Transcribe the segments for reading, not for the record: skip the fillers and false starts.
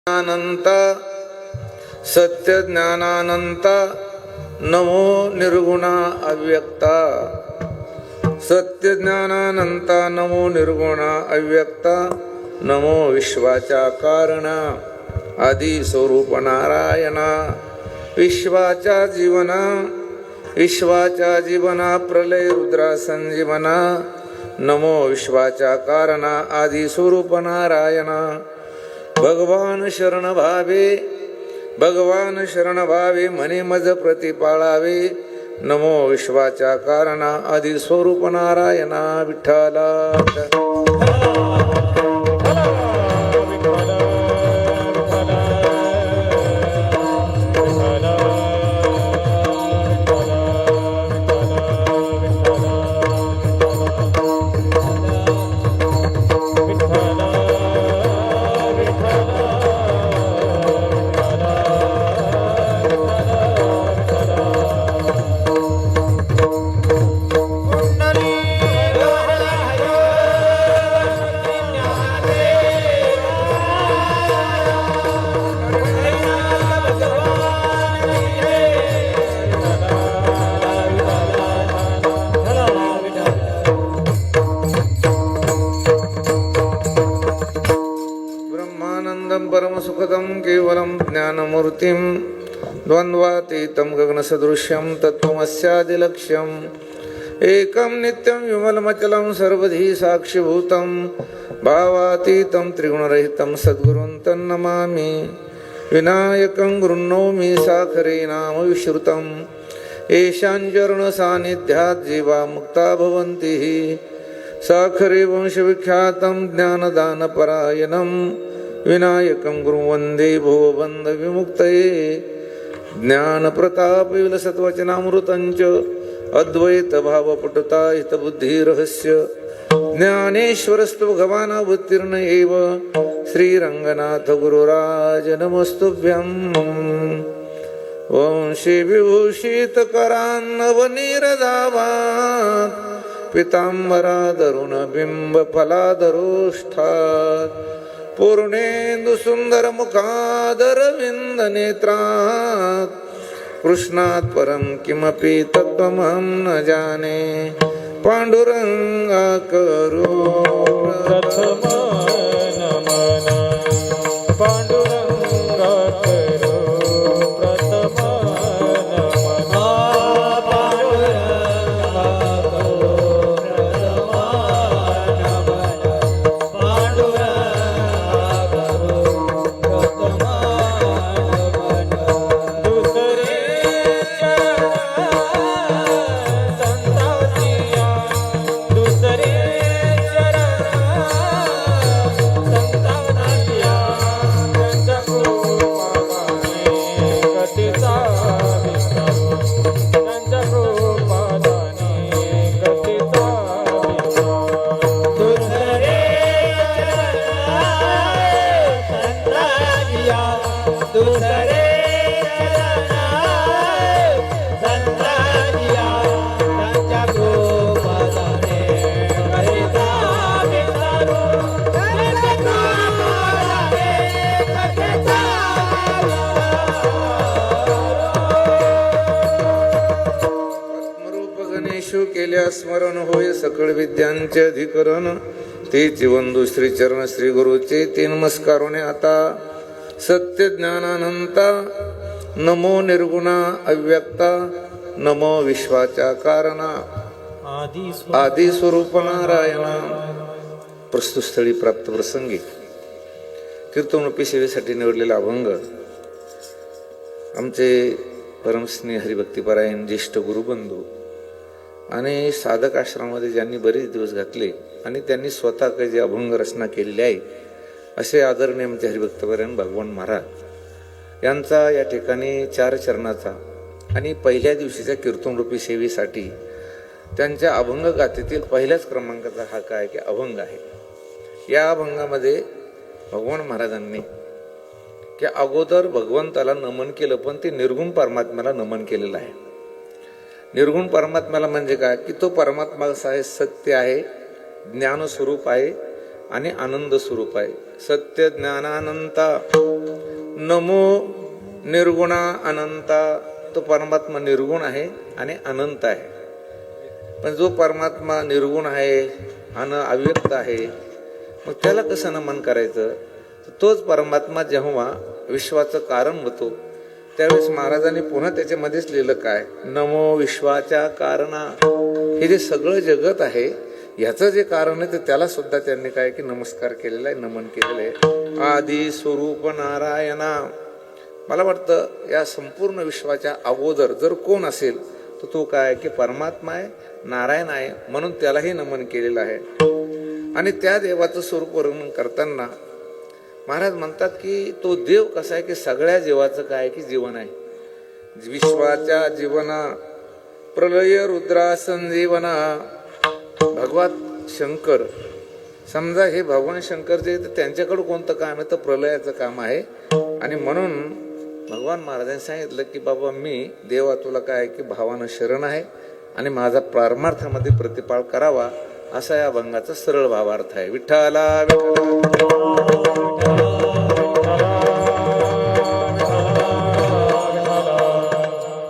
अनंत सत्य ज्ञानानंत नमो निर्गुणा अव्यक्ता सत्य ज्ञानानंत नमो निर्गुणा अव्यक्ता नमो विश्वाच्या कारणा आदि स्वरूप नारायणा विश्वाच्या जीवना प्रलय रुद्रा संजीवना नमो विश्वाच्या कारणा आदि स्वरूप नारायणा भगवान शरण भावे मने मज प्रतिपाळावे नमो विश्वाच्या कारणा आदि स्वरूप नारायणा विठ्ठला परमसुखदं केवलं ज्ञानमूर्तिं द्वन्द्वातीतं गगनसदृश्यं तत्त्वमस्यादिलक्ष्यम् एकं नित्यं विमलमचलं सर्वधी साक्षिभूतं भावातीतं त्रिगुणरहितं सद्गुरुं तन्नमामि विनायकं गृह्णोमि साखरे नाम विश्रुतम् येषाञ्चरणसान्निध्यात् जीवा मुक्ता भवन्ति साखरे वंशविख्यातं ज्ञानदानपरायणं विनायकं गुरुं वन्दे भुवबन्ध विमुक्तये ज्ञानप्रताप विलसत्वचनामृतञ्च अद्वैत भावपटुता हितबुद्धिरहस्य ज्ञानेश्वरस्तु भगवान् अवतीर्ण एव श्रीरङ्गनाथ गुरुराज नमस्तुभ्यम् वंशी विभूषितकरान्नवनीरदाभात् पीताम्बरादरुणबिम्बफलादरोष्ठात् पूर्णेन्दु सुंदर मुखादरविंद नेत्रात् कृष्णात् परं किमपि तत्त्वमहं न जाने पांडुरंगा करो प्रथम नमन पांडुरंगा करो प्रथम स्मरण होय सकळ विद्यांचे अधिकरण तेची वंदू श्री चरण श्री गुरुचे तीन नमस्कारोने आता सत्य ज्ञानानंता नमो निर्गुणा अव्यक्ता नमो विश्वाच्या कारणा आदि स्वरूप नारायणा प्रस्तुत स्थळी प्राप्त प्रसंगी कीर्तनरूपी सेवेसाठी निवडलेला अभंग आमचे परमस्नेह हरिभक्तिपरायण ज्येष्ठ गुरुबंधू आणि साधक आश्रमामध्ये ज्यांनी बरेच दिवस घातले आणि त्यांनी स्वतः काही जे अभंग रचना केलेली आहे असे आदरणीय आमचे हरिभक्तपरायण भगवान महाराज यांचा या ठिकाणी 4 चरणाचा आणि पहिल्या दिवशीच्या कीर्तनरूपी सेवेसाठी त्यांच्या अभंग गाथेतील पहिल्याच क्रमांकाचा हा काय की अभंग आहे. या अभंगामध्ये भगवान महाराजांनी की अगोदर भगवंताला नमन केलं पण ते निर्गुण परमात्म्याला नमन केलेलं आहे. निर्गुण परमात्म्याला म्हणजे काय की तो परमात्मा आहे, सत्य आहे, ज्ञान स्वरूप आहे, आणि आनंद स्वरूप आहे. सत्य ज्ञानानंता नमो निर्गुणा अनंता. तो परमात्मा निर्गुण आहे आणि अनंत आहे. पण जो परमात्मा निर्गुण आहे आणि अव्यक्त आहे, मग त्याला कसं नमन करायचं? तोच परमात्मा जेव्हा विश्वाचं कारण होतो त्यावेळेस महाराजांनी पुन्हा त्याच्यामध्येच लिहिलं काय, नमो विश्वाच्या कारणा. हे जे सगळं जगत आहे ह्याचं जे कारण आहे तर त्याला सुद्धा त्यांनी काय की नमस्कार केलेला आहे, नमन केलेलं आहे. आदी स्वरूप नारायणा. मला वाटतं या संपूर्ण विश्वाच्या अगोदर जर कोण असेल तर तो काय की परमात्मा आहे, नारायण आहे, म्हणून त्यालाही नमन केलेलं आहे. आणि त्या देवाचं स्वरूप वर्णन करताना महाराज म्हणतात की तो देव कसा आहे की सगळ्या जीवाचं काय की जीवन आहे. विश्वाच्या जीवना प्रलय रुद्रा संजीवना. भगवान शंकर, समजा हे भगवान शंकर जे त्यांच्याकडे कोणतं काम आहे तर प्रलयाचं काम आहे. आणि म्हणून भगवान महाराजांनी सांगितलं की बाबा मी देवा तुला काय की भावानं शरण आहे आणि माझा परमार्थामध्ये प्रतिपाळ करावा, असा या अभंगाचा सरळ भावार्थ आहे. विठ्ठला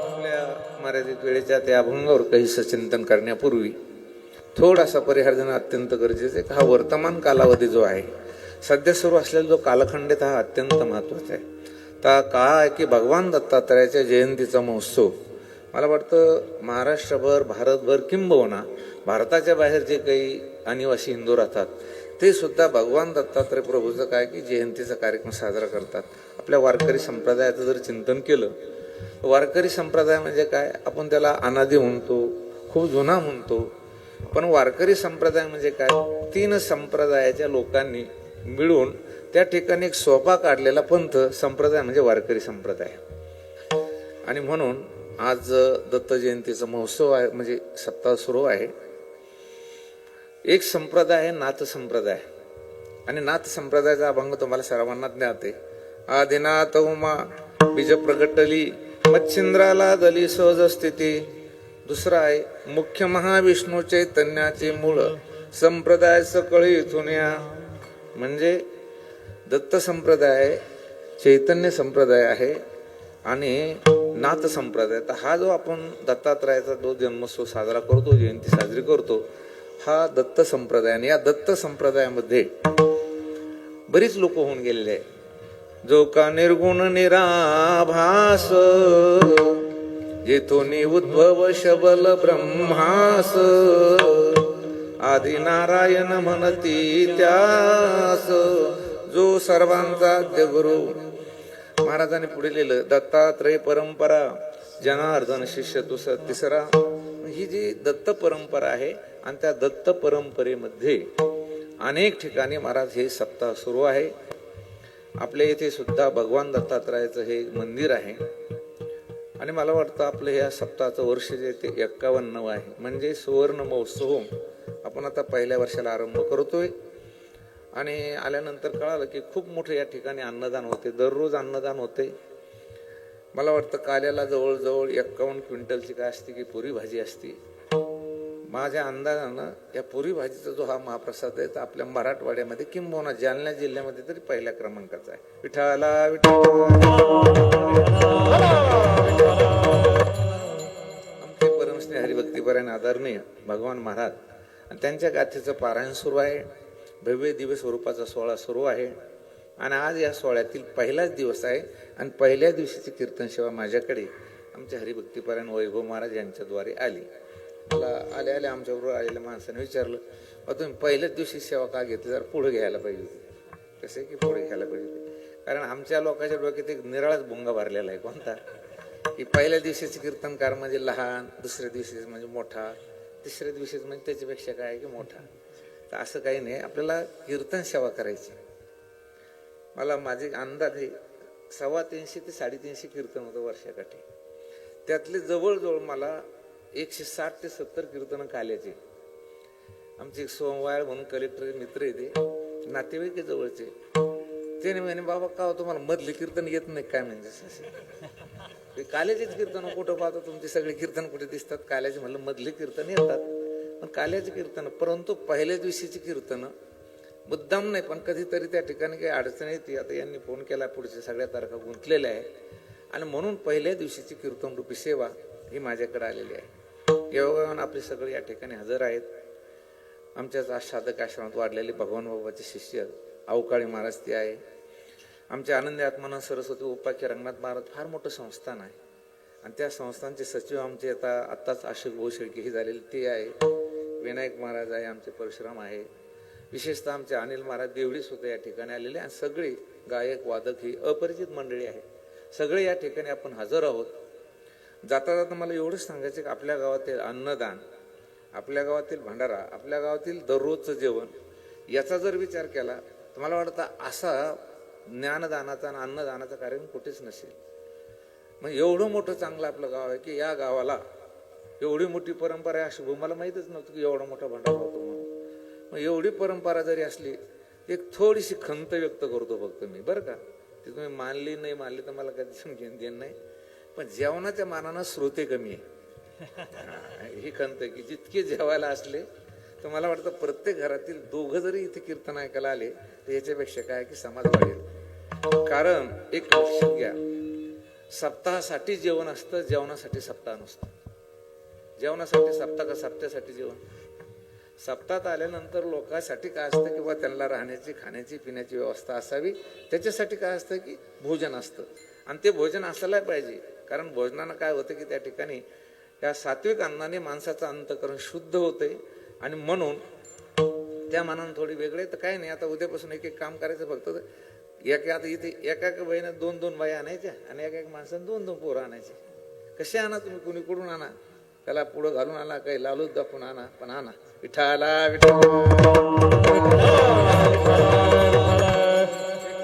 आपल्या मर्यादित वेळेच्या त्या अभंगावर काही सचिंतन करण्यापूर्वी थोडासा परिहार्जन अत्यंत गरजेचं आहे. हा वर्तमान कालावधी जो आहे सध्या सुरू असलेला जो कालखंड आहे हा अत्यंत महत्वाचा आहे. तर काय आहे की भगवान दत्तात्रयाच्या जयंतीचा महोत्सव मला वाटतं महाराष्ट्रभर, भारतभर, किंबहुना भारताच्या बाहेर जे काही अनिवासी हिंदू राहतात ते सुद्धा भगवान दत्तात्रय प्रभूचं काय की जयंतीचा कार्यक्रम साजरा करतात. आपल्या वारकरी संप्रदायाचं जर चिंतन केलं, वारकरी संप्रदाय म्हणजे काय, आपण त्याला अनादी म्हणतो, खूप जुना म्हणतो. पण वारकरी संप्रदाय म्हणजे काय, 3 संप्रदायाच्या लोकांनी मिळून त्या ठिकाणी एक सोपा काढलेला पंथ संप्रदाय म्हणजे वारकरी संप्रदाय. आणि म्हणून आज दत्त जयंतीचा महोत्सव आहे, म्हणजे सप्ताह सुरू आहे. एक संप्रदाय आहे नाथ संप्रदाय. आणि नाथ संप्रदायाचा अभंग तुम्हाला सर्वांना ज्ञात आहे. आदिनाथ उमा बीज प्रगटली, मच्छिंद्राला दली सहज स्थिती. दुसरा आहे मुख्य महाविष्णू चैतन्याचे मूळ, संप्रदाय सकळी इथून या. म्हणजे दत्त संप्रदाय चैतन्य संप्रदाय आहे आणि नाथ संप्रदाय. तर हा जो आपण दत्तात्रयाचा जो जन्मोत्सव साजरा करतो, जयंती साजरी करतो, हा दत्त संप्रदाय. आणि या दत्त संप्रदायामध्ये बरीच लोक होऊन गेलेले आहे. जो का निर्गुण निराभास, जेथोनी उद्भव शबल ब्रह्मास, आदि नारायण म्हणती त्यास, जो सर्वांचा गुरु. महाराजांनी पुढे लिहिलं, दत्तात्रय परंपरा जनार्दन शिष्य तिसरा. ही जी दत्त परंपरा आहे आणि त्या दत्त परंपरेमध्ये अनेक ठिकाणी महाराज हे सप्ताह सुरू आहे. आपल्या इथे सुद्धा भगवान दत्तात्रयाचं हे मंदिर आहे. आणि मला वाटतं आपलं ह्या सप्ताहाचं वर्ष जे ते 51 आहे, म्हणजे सुवर्ण महोत्सव आपण आता पहिल्या वर्षाला आरंभ करतोय. आणि आल्यानंतर कळालं की खूप मोठे या ठिकाणी अन्नदान होते, दररोज अन्नदान होते. मला वाटतं काल्याला जवळजवळ 51 क्विंटलची काय असते की पुरी भाजी असते. माझ्या अंदाजानं या पुरी भाजीचा जो हा महाप्रसाद आहे तर आपल्या मराठवाड्यामध्ये किंबहुना जालना जिल्ह्यामध्ये तरी पहिल्या क्रमांकाचा आहे. विठ्ठला आमचे परमस्नेह हरिभक्तीपरायण आदरणीय भगवान महाराज आणि त्यांच्या गाथेचं पारायण सुरू आहे. भव्य दिव्य स्वरूपाचा सोहळा सुरू आहे. आणि आज या सोहळ्यातील पहिलाच दिवस आहे आणि पहिल्या दिवशीची कीर्तन सेवा माझ्याकडे आमच्या हरिभक्तीपरायण वैभव महाराज यांच्याद्वारे आली. मला आल्या आल्या आमच्याबरोबर आलेल्या माणसाने विचारलं, तुम्ही पहिल्याच दिवशी सेवा का घेतली, जर पुढे घ्यायला पाहिजे होती. कसे की पुढे घ्यायला पाहिजे होते, कारण आमच्या लोकांच्या डोक्यात एक निराळाच भुंगा भरलेला आहे. कोणता की पहिल्या दिवशीचे कीर्तनकार म्हणजे लहान, दुसऱ्या दिवशी म्हणजे मोठा, तिसऱ्या दिवशी म्हणजे त्याच्यापेक्षा काय आहे की मोठा. तर असं काही नाही, आपल्याला कीर्तन सेवा करायची. मला माझे अंदाज आहे 350 ते 350 कीर्तन होतं वर्षाकाठी. त्यातले जवळजवळ मला 160 ते 70 कीर्तन काल्याचे. आमचे एक सोमवार म्हणून कलेक्टर मित्र येते, नातेवाईक जवळचे. त्याने म्हणे, बाबा का तुम्हाला मधले कीर्तन येत नाही काय, म्हणजे काल्याचेच कीर्तन कुठं पाहतो, तुमचे सगळे कीर्तन कुठे दिसतात काल्याचे. म्हणलं मधले कीर्तन येतात पण काल्याचे कीर्तन, परंतु पहिल्या दिवशीची कीर्तन मुद्दाम नाही, पण कधीतरी त्या ठिकाणी काही अडचण येते. आता यांनी फोन केला, पुढच्या सगळ्या तारखा गुंतलेल्या आहे आणि म्हणून पहिल्या दिवशीची कीर्तन रूपी सेवा ही माझ्याकडे आलेली आहे. योगाने आपले सगळे या ठिकाणी हजर आहेत. आमच्याच साधक आश्रमात वाढलेले भगवान बाबाचे शिष्य अवकाळी महाराज ते आहे. आमचे आनंदी आत्मानंद सरस्वती उपाख्य रंगनाथ महाराज फार मोठं संस्थान आहे आणि त्या संस्थानचे सचिव आमचे आत्ताच अशोक भाऊ शेळके ही झालेले ते आहे. विनायक महाराज आहे, आमचे परशुराम आहे, विशेषतः आमचे अनिल महाराज देवडी सुद्धा या ठिकाणी आलेले आणि सगळे गायक वादक ही अपरिचित मंडळी आहे. सगळे या ठिकाणी आपण हजर आहोत. जाता जाता मला एवढंच सांगायचं की आपल्या गावातील अन्नदान, आपल्या गावातील भंडारा, आपल्या गावातील दररोजचं जेवण याचा जर विचार केला तर मला वाटतं असा ज्ञानदानाचा आणि अन्नदानाचा कार्यक्रम कुठेच नसेल. मग एवढं मोठं चांगलं आपलं गाव आहे की या गावाला एवढी मोठी परंपरा आहे अशी मला माहीतच नव्हतं की एवढा मोठा भंडारा होतो म्हणून. मग एवढी परंपरा जरी असली एक थोडीशी खंत व्यक्त करतो फक्त मी, बरं का. ती तुम्ही मानली नाही मानली तर मला कधी घेणं देणं नाही, पण जेवणाच्या मानानं श्रोते कमी आहे ही खंत की जितके जेवायला असले तर मला वाटतं प्रत्येक घरातील दोघं जरी इथे कीर्तन ऐकायला आले तर याच्यापेक्षा काय की समाज वाढेल. कारण एक लक्षात घ्या, सप्ताहासाठी जेवण असतं, जेवणासाठी सप्ताह नसतं. जेवणासाठी सप्ताह का सप्त्यासाठी जेवण. सप्ताहात आल्यानंतर लोकांसाठी काय असतं किंवा त्यांना राहण्याची खाण्याची पिण्याची व्यवस्था असावी, त्याच्यासाठी काय असतं की भोजन असतं आणि ते भोजन असायला पाहिजे. कारण भोजनानं काय होतं की त्या ठिकाणी या सात्विक अन्नाने माणसाचं अंतःकरण शुद्ध होते आणि म्हणून त्या मानानं थोडी वेगळे. तर काय नाही, आता उद्यापासून एक एक काम करायचं फक्त. आता इथे एका एका बाईनं 2-2 बाई आणायच्या आणि एका एक माणसानं 2-2 पोरं आणायचे. कसे आणा तुम्ही, कुणी कुठून आणा, त्याला पुढं घालून आणा, काही लालूच दाखवून आणा, पण आणा. विठाला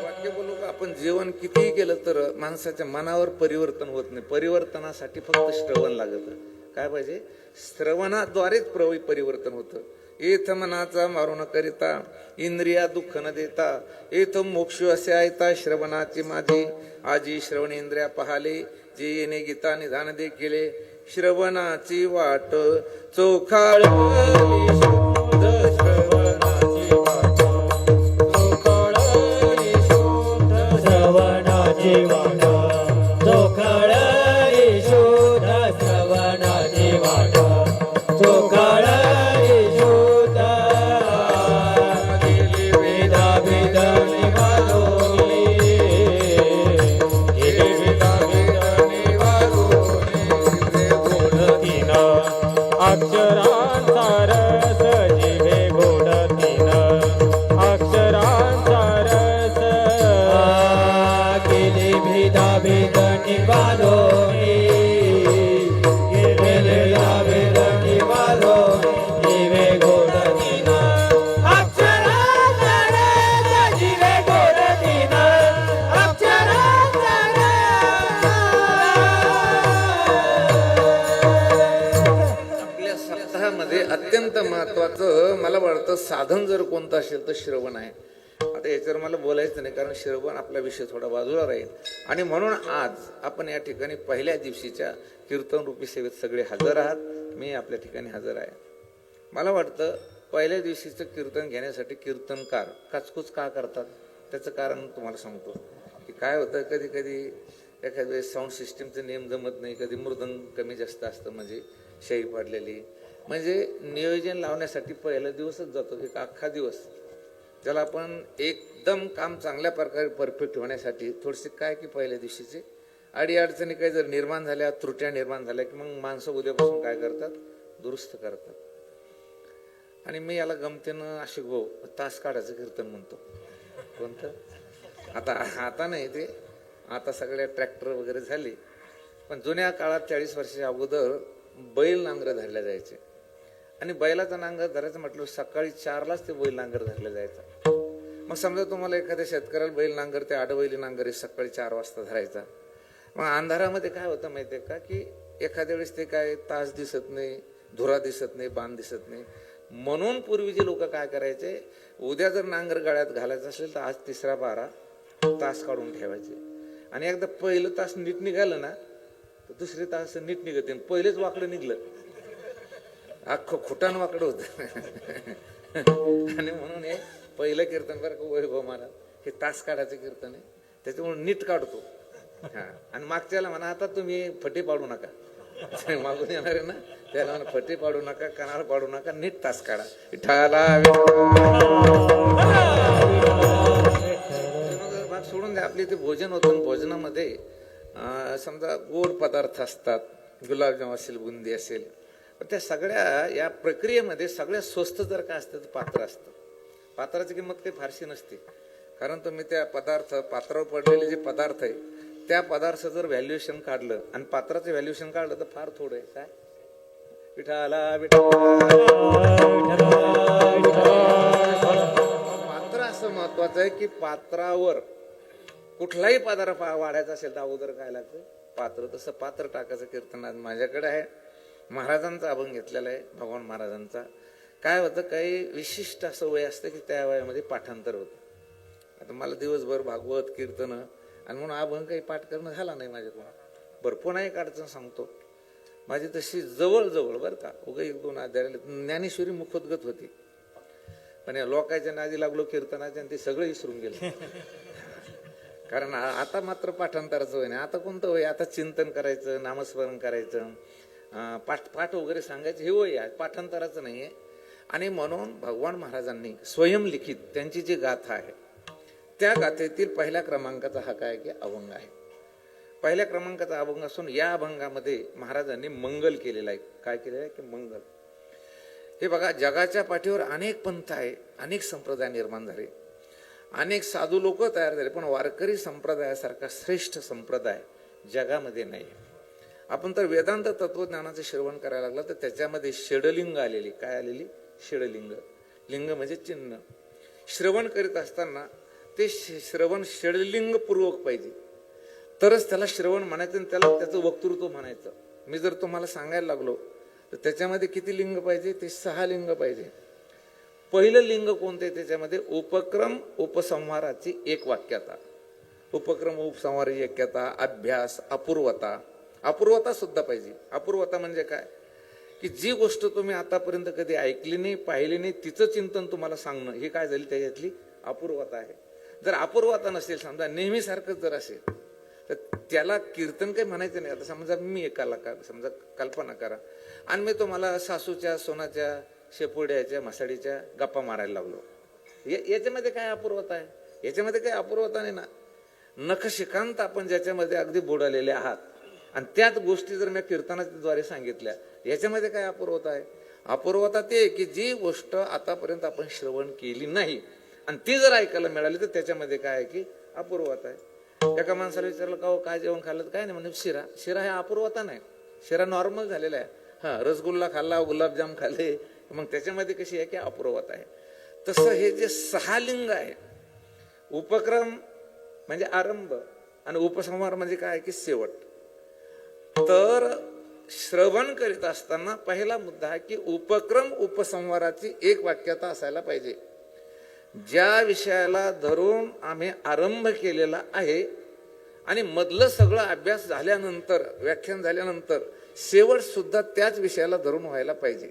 वाक्य बोलू का, आपण जेवण कितीही केलं तर माणसाच्या मनावर परिवर्तन होत नाही. परिवर्तनासाठी फक्त श्रवण लागत. काय पाहिजे, श्रवणाद्वारेच परिवर्तन होतं. एथ मनाचा मारून करिता इंद्रिया दुःख न देता, एथ मोक्ष असे ऐता श्रवणाची माझी. आजी श्रवणेंद्रिया पहाले, जे येणे गीता निधान दे केले. श्रवणाची वाट चोखाळ श्रवणाची वाट चोखाळ शोध, श्रवणाची वाट चोखाळ शोध. वेदा वेद निवारोनी, वेदा वेद निवारोनी, गोडतीन अक्षरांचा रस जिवे गोडतीन अक्षरांचा रस. केले भेदा भेद निवारोनी, केलेला भेद निवारोनी, जिवे गोडतीन अक्षरांचा रस, जिवे गोडतीन अक्षरांचा रस. आपल्या सप्ताहामध्ये अत्यंत महत्वाचं मला वाटतं साधन जर कोणतं असेल तर श्रवण आहे. आता याच्यावर मला बोलायचं नाही कारण श्रवण आपला विषय थोडा बाजूला राहील आणि म्हणून आज आपण या ठिकाणी पहिल्या दिवशीच्या कीर्तन रूपी सेवेत सगळे हजर आहात. मी आपल्या ठिकाणी हजर आहे. मला वाटतं पहिल्या दिवशीचं कीर्तन घेण्यासाठी कीर्तनकार काचकूच का करतात त्याचं कारण तुम्हाला सांगतो की काय होतं. कधी कधी एखाद्या वेळेस साऊंड सिस्टीमचे नियम जमत नाही, कधी मृदंग कमी जास्त असतं, म्हणजे शाई पडलेली, म्हणजे नियोजन लावण्यासाठी पहिला दिवसच जातो, एक अख्खा दिवस. ज्याला आपण एकदम काम चांगल्या प्रकारे परफेक्ट होण्यासाठी थोडीशी काय की पहिल्या दिवशीचे अडीअडचणी काही जर निर्माण झाल्या, त्रुट्या निर्माण झाल्या की मग माणसं उद्यापासून काय करतात, दुरुस्त करतात. आणि मी याला गमतीनं अशोक भाऊ तास काढायचं कीर्तन म्हणतो. कोणतं आता नाही ते, आता सगळ्या ट्रॅक्टर वगैरे झाले, पण जुन्या काळात 40 वर्षाच्या अगोदर बैल नांगर धरल्या जायचे आणि बैलाचा नांगर धरायचं म्हटलं सकाळी 4लाच ते बैल नांगर धरले जायचा. मग समजा तुम्हाला एखाद्या शेतकऱ्याला बैल नांगर, ते आडबैली नांगर सकाळी 4 वाजता धरायचा. मग अंधारामध्ये काय होतं माहितीये का की एखाद्या वेळेस ते काय तास दिसत नाही, धुरा दिसत नाही, बाण दिसत नाही. म्हणून पूर्वीचे लोक काय करायचे, उद्या जर नांगर गळ्यात घालायचं असेल तर आज 3रा 12 तास काढून ठेवायचे आणि एकदा पहिलं तास नीट निघालं ना तर 2रे तास नीट निघत. पहिलेच वाकडं निघलं अख्खं खुटान वाकडं होत आणि म्हणून हे पहिलं कीर्तन बरं का वैभव महाराज, हे तास काढायचं कीर्तन आहे, त्याच्यामुळे नीट काढतो. हा, आणि मागच्याला म्हणा आता तुम्ही फटी पाडू नका, मागून येणार आहे ना त्याला म्हणा फटी पाडू नका, कनाल पाडू नका, नीट तास काढा. विठ्ठला भाग सोडून द्या. आपली ते भोजन होतं, भोजनामध्ये समजा गोड पदार्थ असतात, गुलाबजाम असेल, बुंदी असेल, त्या सगळ्या या प्रक्रियेमध्ये सगळ्यात स्वस्त जर काय असतं तर पात्र असतं. पात्राची किंमत काही फारशी नसते, कारण तुम्ही त्या पात्रावर पडलेले जे पदार्थ आहे त्या पदार्थ जर व्हॅल्युएशन काढलं आणि पात्राचं व्हॅल्युएशन काढलं तर फार थोडं आहे. काय विठाला पात्र असं महत्वाचं आहे की पात्रावर कुठलाही पदार्थ वाढायचा असेल तर अगोदर काय लागतं? पात्र. तसं पात्र टाकायचं कीर्तन आज माझ्याकडे आहे. महाराजांचा अभंग घेतलेला आहे, भगवान महाराजांचा. काय होतं, काही विशिष्ट असं वय असतं की त्या वयामध्ये पाठांतर होतं. आता मला दिवसभर भागवत कीर्तन आणि म्हणून अभंग काही पाठ करणं झाला नाही माझ्याकडून. भरपूर नाही काढचं सांगतो, माझी तशी जवळ बरं का, उगा एक दोन अध्याय ज्ञानेश्वरी मुखोद्गत होती, पण या लोकांच्या नादी लागलो कीर्तनाच्या आणि ते सगळं विसरून गेलं. कारण आता मात्र पाठांतराचं वय नाही. आता कोणतं वय? आता चिंतन करायचं, नामस्मरण करायचं, पाठ वगैरे सांगायचं, हे वय आहे, पाठांतराचं नाहीये. आणि म्हणून भगवान महाराजांनी स्वयंलिखित त्यांची जी गाथा आहे त्या गाथेतील पहिल्या क्रमांकाचा हा काय की अभंग आहे. पहिल्या क्रमांकाचा अभंग असून या अभंगामध्ये महाराजांनी मंगल केलेला आहे. काय केलेलं आहे की मंगल. हे बघा, जगाच्या पाठीवर अनेक पंथ आहे, अनेक संप्रदाय निर्माण झाले, अनेक साधू लोक तयार झाले, पण वारकरी संप्रदायासारखा श्रेष्ठ संप्रदाय जगामध्ये नाही. आपण तर वेदांत तत्वज्ञानाचं श्रवण करायला लागलं तर त्याच्यामध्ये षडलिंग आलेली. काय आलेली? षडलिंग. लिंग म्हणजे चिन्ह. श्रवण करीत असताना ते श्रवण षडलिंग पूर्वक पाहिजे, तरच त्याला श्रवण म्हणायचं आणि त्याला त्याचं वक्तृत्व म्हणायचं. मी जर तुम्हाला सांगायला लागलो तर त्याच्यामध्ये किती लिंग पाहिजे? ते 6 लिंग पाहिजे. पहिलं लिंग कोणते? त्याच्यामध्ये उपक्रम उपसंहाराची एक वाक्यता. उपक्रम उपसंहाराची वाक्यता, अभ्यास, अपूर्वता. अपूर्वता सुद्धा पाहिजे. अपूर्वता म्हणजे काय की जी गोष्ट तुम्ही आतापर्यंत कधी ऐकली नाही, पाहिली नाही, तिचं चिंतन तुम्हाला सांगणं, हे काय झाली त्याच्यातली अपूर्वता आहे. जर अपूर्वता नसेल, समजा नेहमीसारखंच जर असेल तर त्याला कीर्तन काही म्हणायचं नाही. आता समजा मी एक कलाकार, समजा कल्पना करा आणि मी तुम्हाला सासूच्या, सोनाच्या, शेपुड्याच्या, म्हसाडीच्या गप्पा मारायला लागलो, याच्यामध्ये काय अपूर्वता आहे? याच्यामध्ये काही अपूर्वता नाही ना. नखशिकांत आपण ज्याच्यामध्ये अगदी बुडालेले आहात आणि त्याच गोष्टी जर मी कीर्तनाद्वारे सांगितल्या, याच्यामध्ये काय अपूर्वता आहे? अपूर्वता ते की जी गोष्ट आतापर्यंत आपण श्रवण केली नाही आणि ती जर ऐकायला मिळाली तर त्याच्यामध्ये काय आहे की अपूर्वता आहे. एका माणसाला विचारलं का काय जेवण खाल्लं? काय नाही म्हणजे शिरा. शिरा हे अपूर्वता नाही, शिरा नॉर्मल झालेला आहे. हा, रसगुल्ला खाल्ला, गुलाबजाम खाल्ले, मग त्याच्यामध्ये कशी आहे की अपूर्वता आहे. तसं हे जे 6 लिंग आहे, उपक्रम म्हणजे आरंभ आणि उपसंहार म्हणजे काय की शेवट. तर श्रवण करीत असताना पहिला मुद्दा आहे की उपक्रम उपसंहाराची एक वाक्यता असायला पाहिजे. ज्या विषयाला धरून आम्ही आरंभ केलेला आहे आणि मधलं सगळं अभ्यास झाल्यानंतर, व्याख्यान झाल्यानंतर शेवट सुद्धा त्याच विषयाला धरून व्हायला पाहिजे.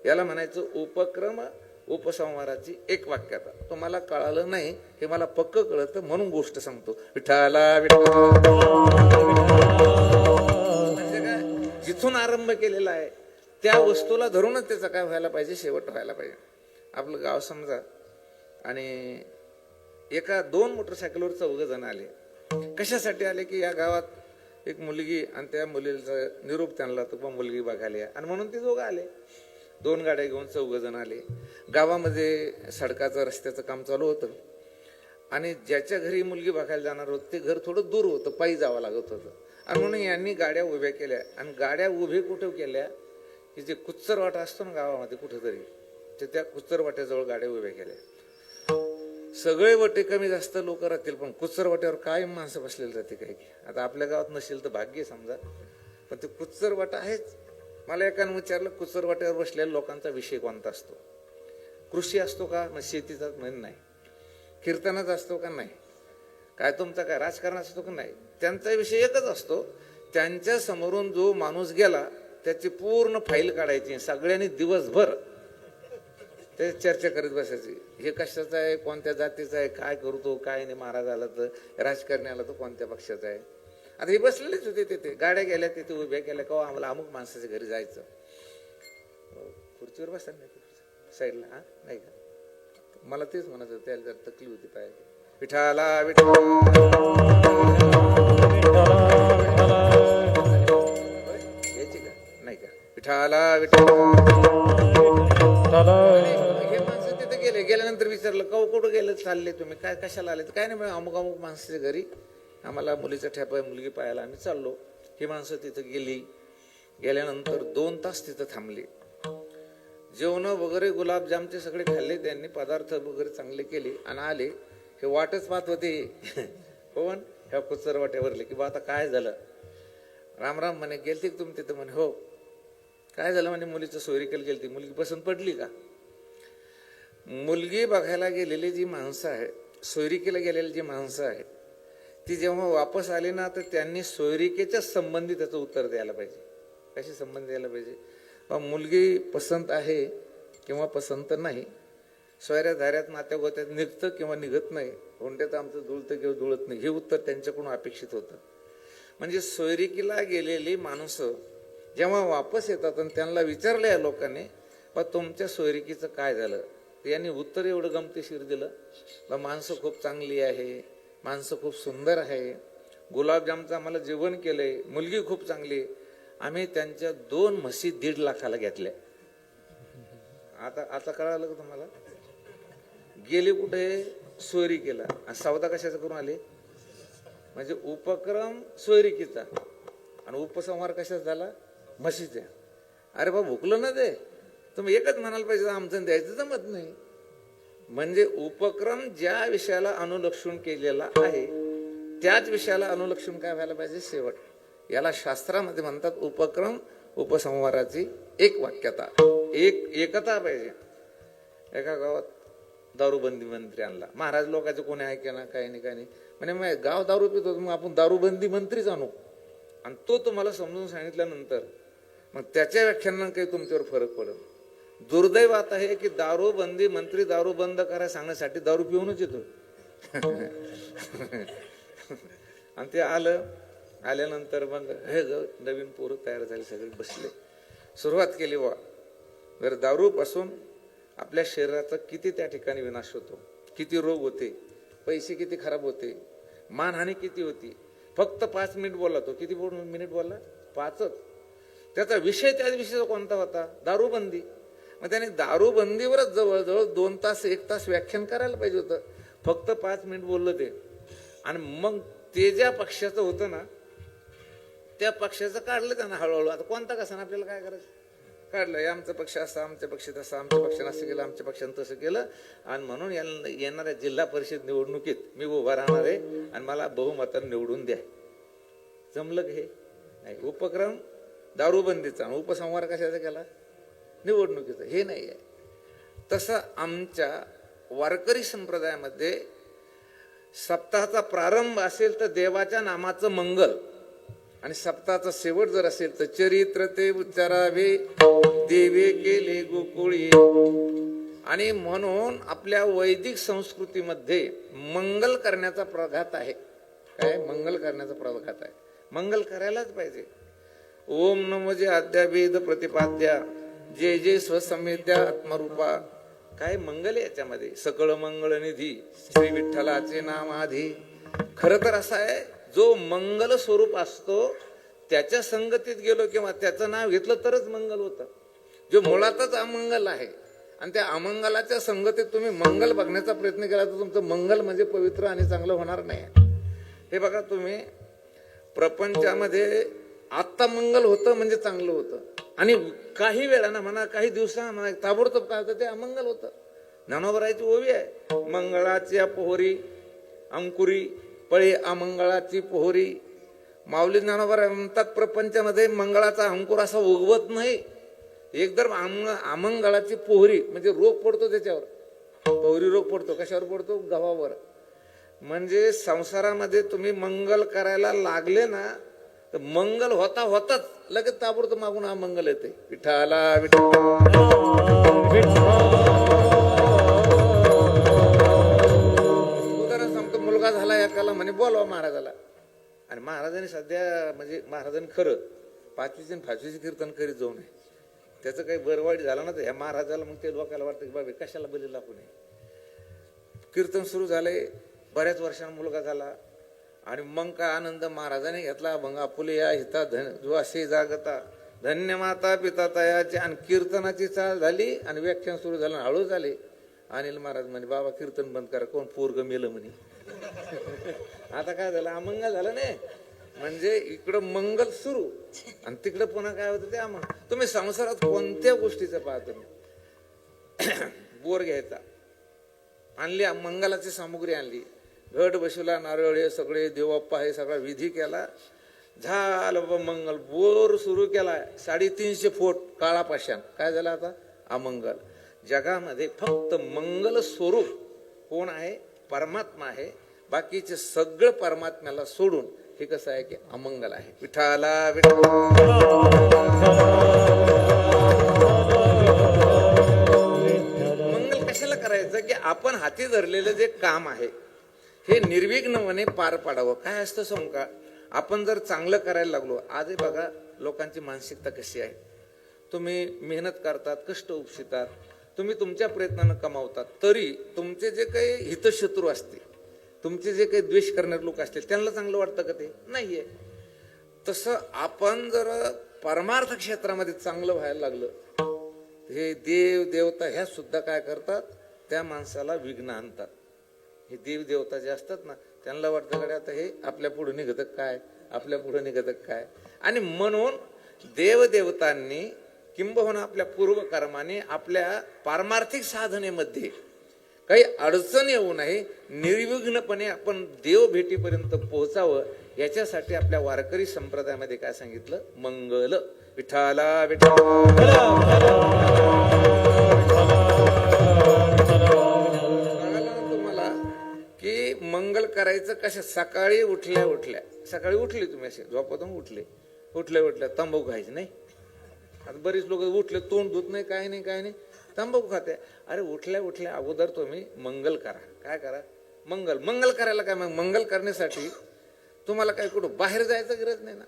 याला म्हणायचं उपक्रम उपसंहाराची एक वाक्यता. तुम्हाला कळालं नाही हे मला पक्क कळतं म्हणून गोष्ट सांगतो. विठाला म्हणजे काय, जिथून आरंभ केलेला आहे त्या वस्तूला धरूनच त्याचा काय व्हायला पाहिजे, शेवट व्हायला पाहिजे. आपलं गाव समजा आणि एका 2 मोटरसायकलवर 4 जण आले. कशासाठी आले की या गावात एक मुलगी आणि त्या मुलीचा निरोप त्यांना तो मुलगी बघायला या, आणि म्हणून ते दोघं आले. 2 गाड्या घेऊन 4 जण आले. गावामध्ये सडकाचं, रस्त्याचं काम चालू होतं आणि ज्याच्या घरी मुलगी बघायला जाणार होत ते घर थोडं दूर होतं, पायी जावं लागत होतं. आणि म्हणून यांनी गाड्या उभ्या केल्या. आणि गाड्या उभे कुठे केल्या की जे कुच्चर वाटा असतो ना गावामध्ये कुठेतरी, तर त्या कुच्चर वाट्याजवळ गाड्या उभ्या केल्या. सगळे वटे कमी जास्त लोक राहतील, पण कुच्चर वाट्यावर काय माणसं बसलेली राहते काही. आता आपल्या गावात नसेल तर भाग्य समजा, पण ते कुच्चर वाटा आहेच. मला एकानं विचारलं कुच्चर वाट्यावर बसलेल्या लोकांचा विषय कोणता असतो? कृषी असतो का? मग शेतीचा नाही. कीर्तनाचा असतो का? नाही. काय तुमचा काय राजकारण असतो का? नाही. त्यांचा विषय एकच असतो. त्यांच्या समोरून जो माणूस गेला त्याची पूर्ण फाईल काढायची, सगळ्यांनी दिवसभर ते चर्चा करत बसायची, हे कशाचं आहे, कोणत्या जातीचं आहे, काय करतो काय नाही, महाराज आला तर राजकारणी आला तर कोणत्या पक्षाचा आहे. आता हे बसलेलेच होते तिथे, गाड्या गेल्या तिथे उभ्या केल्या का आम्हाला अमुक माणसाच्या घरी जायचं. खुर्चीवर बसा नाही साईडला, हा नाही का, मला तेच म्हणत होतं, त्याला जर तकलीफ होती पाहिजे. विठाला विठ्ठल यायची का नाही का, विठाला विठ्ठल. हे माणसं तिथे गेले, गेल्यानंतर विचारलं कौ कुठं गेलं, चालले तुम्ही, काय कशाला आले, काय नाही अमुक अमुक माणसाच्या घरी आम्हाला मुलीचा ठेपा आहे, मुलगी पाहायला आम्ही चाललो. ही माणसं तिथं गेली, गेल्यानंतर 2 तास तिथं थांबली. जेवण वगैरे गुलाबजामचे सगळे खाल्ले त्यांनी, पदार्थ वगैरे चांगले केले आणि आले. हे वाटच पाहत होते पण ह्या कुचर वाट्यावरले की बा आता काय झालं. राम राम म्हणे, गेलते की तुम्ही तिथं, म्हणे हो. काय झालं म्हणे, मुलीचं सोयरीकेला गेलती, मुलगी पसंत पडली का. मुलगी बघायला गेलेली जी माणसं आहे, सोयरीकेला गेलेली जी माणसं आहे, ती जेव्हा वापस आली ना तर त्यांनी सोयरिकेच्या संबंधी त्याचं उत्तर द्यायला पाहिजे. कशी संबंध द्यायला पाहिजे, मुलगी पसंत आहे किंवा पसंत नाही, सोयऱ्या धाऱ्यात नात्या गोत्यात निघतं किंवा निघत नाही, कोणत्यात आमचं जुळतं किंवा जुळत नाही, हे उत्तर त्यांच्याकडून अपेक्षित होतं. म्हणजे सोयरिकीला गेलेली माणसं जेव्हा वापस येतात आणि त्यांना विचारलं या लोकांनी बा तुमच्या सोयरिकीचं काय झालं, यांनी उत्तर एवढं गमतीशीर दिलं, बा माणसं खूप चांगली आहे, माणसं खूप सुंदर आहे, गुलाबजामचं आम्हाला जेवण केलंय, मुलगी खूप चांगली, आम्ही त्यांच्या 2 म्हशी 1.5 लाखाला घेतल्या. आता कळालं का तुम्हाला, गेले कुठे, सोयरिकीला, आणि सौदा कशाचा करून आले, म्हणजे उपक्रम सोयरिकीचा आणि उपसंहार कशाचा झाला, म्हशीचा. अरे बा भुकलं ना ते, तुम्ही एकच म्हणायला पाहिजे आमचं द्यायचं जमत नाही. म्हणजे उपक्रम ज्या विषयाला अनुलक्षून केलेला आहे त्याच विषयाला अनुलक्षून काय व्हायला पाहिजे, शेवट. याला शास्त्रामध्ये म्हणतात उपक्रम उपसंहाराची एक वाक्यता, एकता पाहिजे. एका गावात दारूबंदी मंत्री आणला, महाराज लोकांचे कोणी ऐके ना, काही नाही काही नाही, म्हणजे गाव दारू पितो, मग आपण दारूबंदी मंत्रीच आणू. आणि तो तुम्हाला समजून सांगितल्यानंतर मग त्याच्या व्याख्यानानं काही तुमच्यावर फरक पडेल. दुर्दैव आता आहे की दारूबंदी मंत्री दारू बंद करायला सांगण्यासाठी दारू पिऊनच येतो. आणि ते आल्यानंतर मग हे नवीन पोरं तयार झाले, सगळे बसले, सुरुवात केली. वा जर दारू पासून आपल्या शरीराचा किती त्या ठिकाणी विनाश होतो, किती रोग होते, पैसे किती खराब होते, मानहानी किती होती. फक्त 5 मिनिट बोलला तो, किती मिनिट बोलला, 5च. त्याचा विषय त्याच विषयाचा कोणता होता, दारूबंदी. मग त्याने दारूबंदीवरच जवळजवळ 2 तास 1 तास व्याख्यान करायला पाहिजे होतं, फक्त 5 मिनिट बोललं ते. आणि मग ते ज्या पक्षाचं होतं ना त्या पक्षाचं काढलं त्यानं हळूहळू. आता कोणता कसा ना, आपल्याला काय करायचं, काढलं, आमचा पक्ष असा, आमच्या पक्ष तसा, आमच्या पक्षानं असं केलं, आमच्या पक्षानं तसं केलं. आणि म्हणून येणाऱ्या जिल्हा परिषद निवडणुकीत मी उभा राहणार आहे आणि मला बहुमतानं निवडून द्या. जमलं हे नाही. उपक्रम दारूबंदीचा, उपसंहार कशाचा केला, निवडणुकीचा, हे नाही आहे. तसं आमच्या वारकरी संप्रदायामध्ये सप्ताहाचा प्रारंभ असेल तर देवाच्या नामाचं मंगल, आणि सप्ताहाचा शेवट जर असेल तर चरित्र ते उच्चारावे देवे केले गोकुळी. आणि म्हणून आपल्या वैदिक संस्कृतीमध्ये मंगल करण्याचा प्रघात आहे. काय मंगल करण्याचा प्रघात आहे, मंगल करायलाच पाहिजे. ओम नमो जे आद्यावेद प्रतिपाद्या जय जय स्वसंवेद्या आत्मरूपा. काय मंगल याच्यामध्ये, सकळ मंगळ निधी श्री विठ्ठलाचे नाम आधी. खर तर असं आहे, जो मंगल स्वरूप असतो त्याच्या संगतीत गेलो किंवा त्याचं नाव घेतलं तरच मंगल होतं. जो मुळातच अमंगल आहे आणि त्या अमंगलाच्या संगतीत तुम्ही मंगल बघण्याचा प्रयत्न केला तर तुमचं मंगल म्हणजे पवित्र आणि चांगलं होणार नाही. हे बघा, तुम्ही प्रपंचामध्ये आत्ता मंगल होतं म्हणजे चांगलं होतं, आणि काही वेळानं म्हणा, काही दिवसांना म्हणा, ताबडतोब काय होतं ते अमंगल होतं. ज्ञानोबरायची ओवी आहे, मंगळाच्या पोहरी अंकुरी पळे अमंगळाची पोहरी. माऊली ज्ञानोबराय म्हणतात प्रपंचामध्ये मंगळाचा अंकुर असा उगवत नाही, एकदम अमंगळाची पोहरी म्हणजे रोग पडतो त्याच्यावर. पोहरी रोग पडतो, कशावर पडतो, गव्हावर. म्हणजे संसारामध्ये तुम्ही मंगल करायला लागले ना तर मंगल होता होताच लगेच ताबडतोब मागून अमंगल येते. विठ्ठला विठ्ठल बोलवा महाराजाला. आणि महाराजांनी सध्या म्हणजे महाराजांनी खरं 5वीचे आणि 5वीचे कीर्तन करीत जाऊ नये. त्याचं काही बरवाईट झालं ना तर ह्या महाराजाला मग ते लोकांना वाटतं की बाबा कशाला बली लागू नये. कीर्तन सुरू झाले, बऱ्याच वर्षांना मुलगा झाला आणि मग काय आनंद महाराजांनी घेतला. मग आपुले या हिता जो असे जागता धन्य माता पिता तयाची. आणि कीर्तनाची चाल झाली आणि व्याख्यान सुरू झालं. हळू झाले. अनिल महाराज म्हणे बाबा कीर्तन बंद करा, कोण पोरग मेलं म्हणे. आता काय झालं, अमंगल झालं नाही. म्हणजे इकडं मंगल सुरू आणि तिकडं पुन्हा काय होतं ते आम्हाला. तुम्ही संसारात कोणत्या गोष्टीचं पाहतो, बोर घ्यायचा, आणली मंगलाची सामुग्री आणली, घट बसवला, नारळ सगळे देवप्पा हे सगळा विधी केला, झालं बाबा मंगल. बोर सुरू केला, 350 फूट काळा पाषाण. काय झालं आता, अमंगल. जगामध्ये फक्त मंगल स्वरूप कोण आहे, परमात्मा आहे. बाकीचे सगळं परमात्म्याला सोडून हे कसं आहे की अमंगल आहे. विठाला मंगल कशाला करायचं की आपण हाती धरलेलं जे काम आहे हे निर्विघ्नपणे पार पाडावं. काय असतं सांगू का, आपण जर चांगलं करायला लागलो, आजही बघा लोकांची मानसिकता कशी आहे. तुम्ही मेहनत करतात, कष्ट उपशितात, तुम्ही तुमच्या प्रयत्नानं कमावतात, तरी तुमचे जे काही हितशत्रू असतील, तुमचे जे काही द्वेष करणारे लोक असतील, त्यांना चांगलं वाटतं का? ते नाहीये. तसं आपण जर परमार्थ क्षेत्रामध्ये चांगलं व्हायला लागलं, हे देव देवता ह्या सुद्धा काय करतात, त्या माणसाला विघ्न आणतात. हे देव देवता जे असतात ना, त्यांना वाटतं कडे आता हे आपल्या पुढे निघत काय, आपल्या पुढे निघत काय. आणि म्हणून देवदेवतांनी किंबहुना आपल्या पूर्वकर्माने आपल्या पारमार्थिक साधनेमध्ये काही अडचण येऊ नये, निर्विघ्नपणे आपण देव भेटीपर्यंत पोहोचावं, याच्यासाठी आपल्या वारकरी संप्रदायामध्ये काय सांगितलं, मंगल. विठाला तुम्हाला की मंगल करायचं कशा, सकाळी उठल्या सकाळी उठले तुम्ही, असे झोपातून उठल्या तंबाखू खायची नाही. आता बरीच लोक उठले, तोंड धुत नाही, काय नाही, तंबाखू खाते. अरे उठल्या अगोदर तुम्ही मंगल करा. काय करा, मंगल करायला काय, मंगल करण्यासाठी तुम्हाला काय कुठं बाहेर जायचं गरज नाही ना.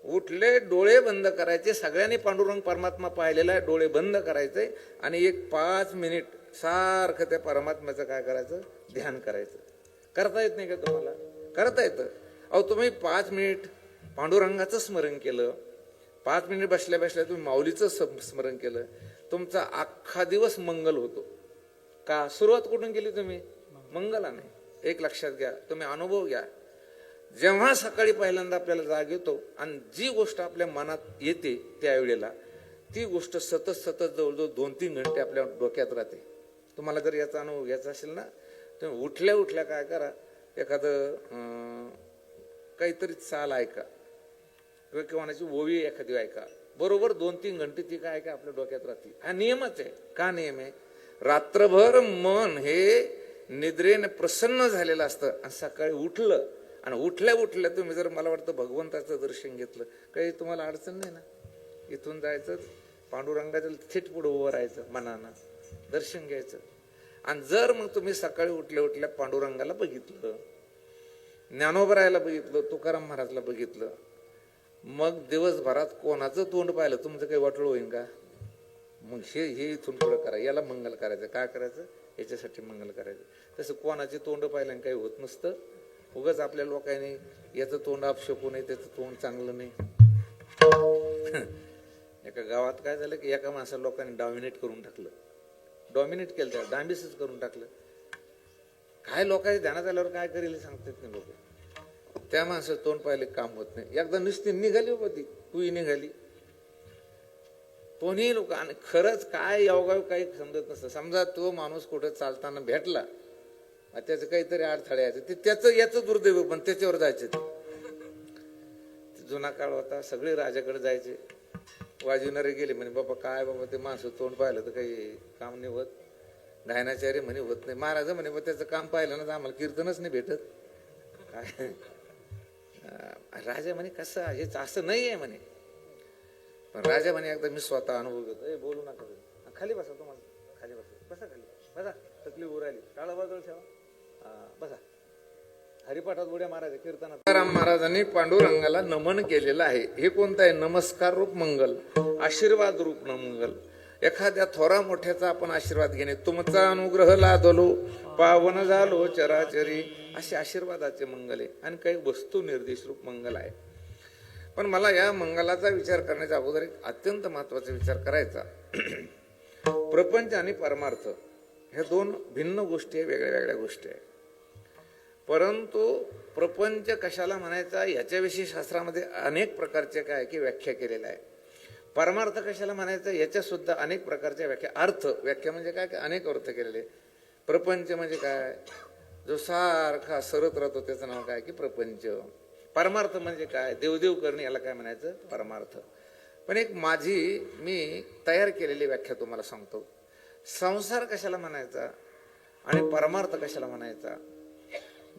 उठले, डोळे बंद करायचे, सगळ्यांनी पांडुरंग परमात्मा पाहिलेला आहे, डोळे बंद करायचे आणि 5 मिनिट सारखं त्या परमात्म्याचं काय करायचं, ध्यान करायचं. करता येत नाही का तुम्हाला? करता येतं. अहो तुम्ही 5 मिनिट पांडुरंगाचं स्मरण केलं, 5 मिनिट बसल्या तुम्ही माऊलीचं स्मरण केलं, तुमचा अख्खा दिवस मंगल होतो. का सुरुवात कुठून केली तुम्ही? मंगलाने. एक लक्षात घ्या, तुम्ही अनुभव घ्या. जेव्हा सकाळी पहिल्यांदा आपल्याला जाग येतो आणि जी गोष्ट आपल्या मनात येते त्यावेळेला ती गोष्ट सतत जवळजवळ 2-3 घंटे आपल्या डोक्यात राहते. तुम्हाला जर याचा अनुभव घ्यायचा असेल ना, तुम्ही उठल्या काय करा, एखादं काहीतरी चाल ऐका किंवा कोणाची ओवी एखादी ऐका, बरोबर 2-3 घंटे ती काय का आपल्या डोक्यात राहते. हा नियमच आहे. का नियम आहे? रात्रभर मन हे निद्रेने प्रसन्न झालेलं असतं आणि सकाळी उठलं आणि उठल्या तुम्ही जर मला वाटतं भगवंताचं दर्शन घेतलं, काही तुम्हाला अडचण नाही ना. इथून जायचं, पांडुरंगाच्या थेट पुढे उभं राहायचं, मनानं दर्शन घ्यायचं. आणि जर मग तुम्ही सकाळी उठल्या पांडुरंगाला बघितलं, ज्ञानोबरायला बघितलं, तुकाराम महाराजला बघितलं, मग दिवसभरात कोणाचं तोंड पाहिलं तुमचं काही वाटोळ होईल का? मग हे इथून पुढे करा, याला मंगल करायचं. काय करायचं? याच्यासाठी मंगल करायचं. तसं कोणाचे तोंड पाहिलं काही होत नसतं. उगाच आपल्या लोकांनी याचं तोंड अपशकू नये, त्याचं तोंड चांगलं नाही. एका गावात काय झालं की एका माणसाला लोकांनी डॉमिनेट करून टाकलं, डॉमिनेट केलं, त्या डांबीसच करून टाकलं. काय लोकांच्या ध्यानात आल्यावर काय करेल सांगतात नाही लोक. त्या माणसाचं तोंड पाहिले काम होत नाही. एकदा नुसती निघाली होती, तूही निघाली, कोणी लोक. आणि खरंच काय योगायोग काही समजत नसतं. समजा तो माणूस कुठं चालताना भेटला, त्याचं काहीतरी अडथळे यायचं, ते त्याचं याचं दुर्दैव, पण त्याच्यावर जायचे. ते जुना काळ होता, सगळे राजाकडे जायचे, वाजविणारे गेले म्हणे बाबा काय बाबा ते माणसं तोंड पाहिलं तर काही काम नाही होत. गायनाचार्य म्हणे होत नाही. महाराज म्हणे मग त्याचं काम पाहिलं ना तर आम्हाला कीर्तनच नाही भेटत. काय राजा म्हणे कसं हेच असं नाही आहे म्हणे. पण राजा म्हणे एकदा मी स्वतः अनुभव घेतो. बोलू नका, खाली बसा, तुम्हाला खाली बसा, बसा खाली बसा, तकलीफ उरायली, टाळा बाजूला ठेवा, बसा. हरिपाठात उड्या मारायच्या कीर्तनात. तुकाराम महाराजांनी पांडुरंगाला नमन केलेलं आहे. हे कोणतं आहे? नमस्कार रूप मंगल, आशीर्वाद रूप मंगल. एखाद्या थोरा मोठ्याचा आपण आशीर्वाद घेणे. तुमचा अनुग्रह लादलो, पावन झालो चराचरी, असे आशीर्वादाचे मंगल आहे. आणि काही वस्तू निर्देश रूप मंगल आहे. पण मला या मंगलाचा विचार करण्याच्या अगोदर एक अत्यंत महत्वाचा विचार करायचा. प्रपंच आणि परमार्थ ह्या दोन भिन्न गोष्टी आहे, वेगळ्या वेगळ्या गोष्टी आहे. परंतु प्रपंच कशाला म्हणायचा याच्याविषयी शास्त्रामध्ये अनेक प्रकारचे काय की व्याख्या केलेल्या आहे. परमार्थ कशाला म्हणायचं याच्या सुद्धा अनेक प्रकारच्या व्याख्या. व्याख्या म्हणजे काय की अनेक अर्थ केलेले. प्रपंच म्हणजे काय? जो सारखा सरत राहतो त्याचं नाव काय की प्रपंच. परमार्थ म्हणजे काय? देवदेव करणे, याला काय म्हणायचं? परमार्थ. पण एक मी तयार केलेली व्याख्या तुम्हाला सांगतो. संसार कशाला म्हणायचा आणि परमार्थ कशाला म्हणायचा?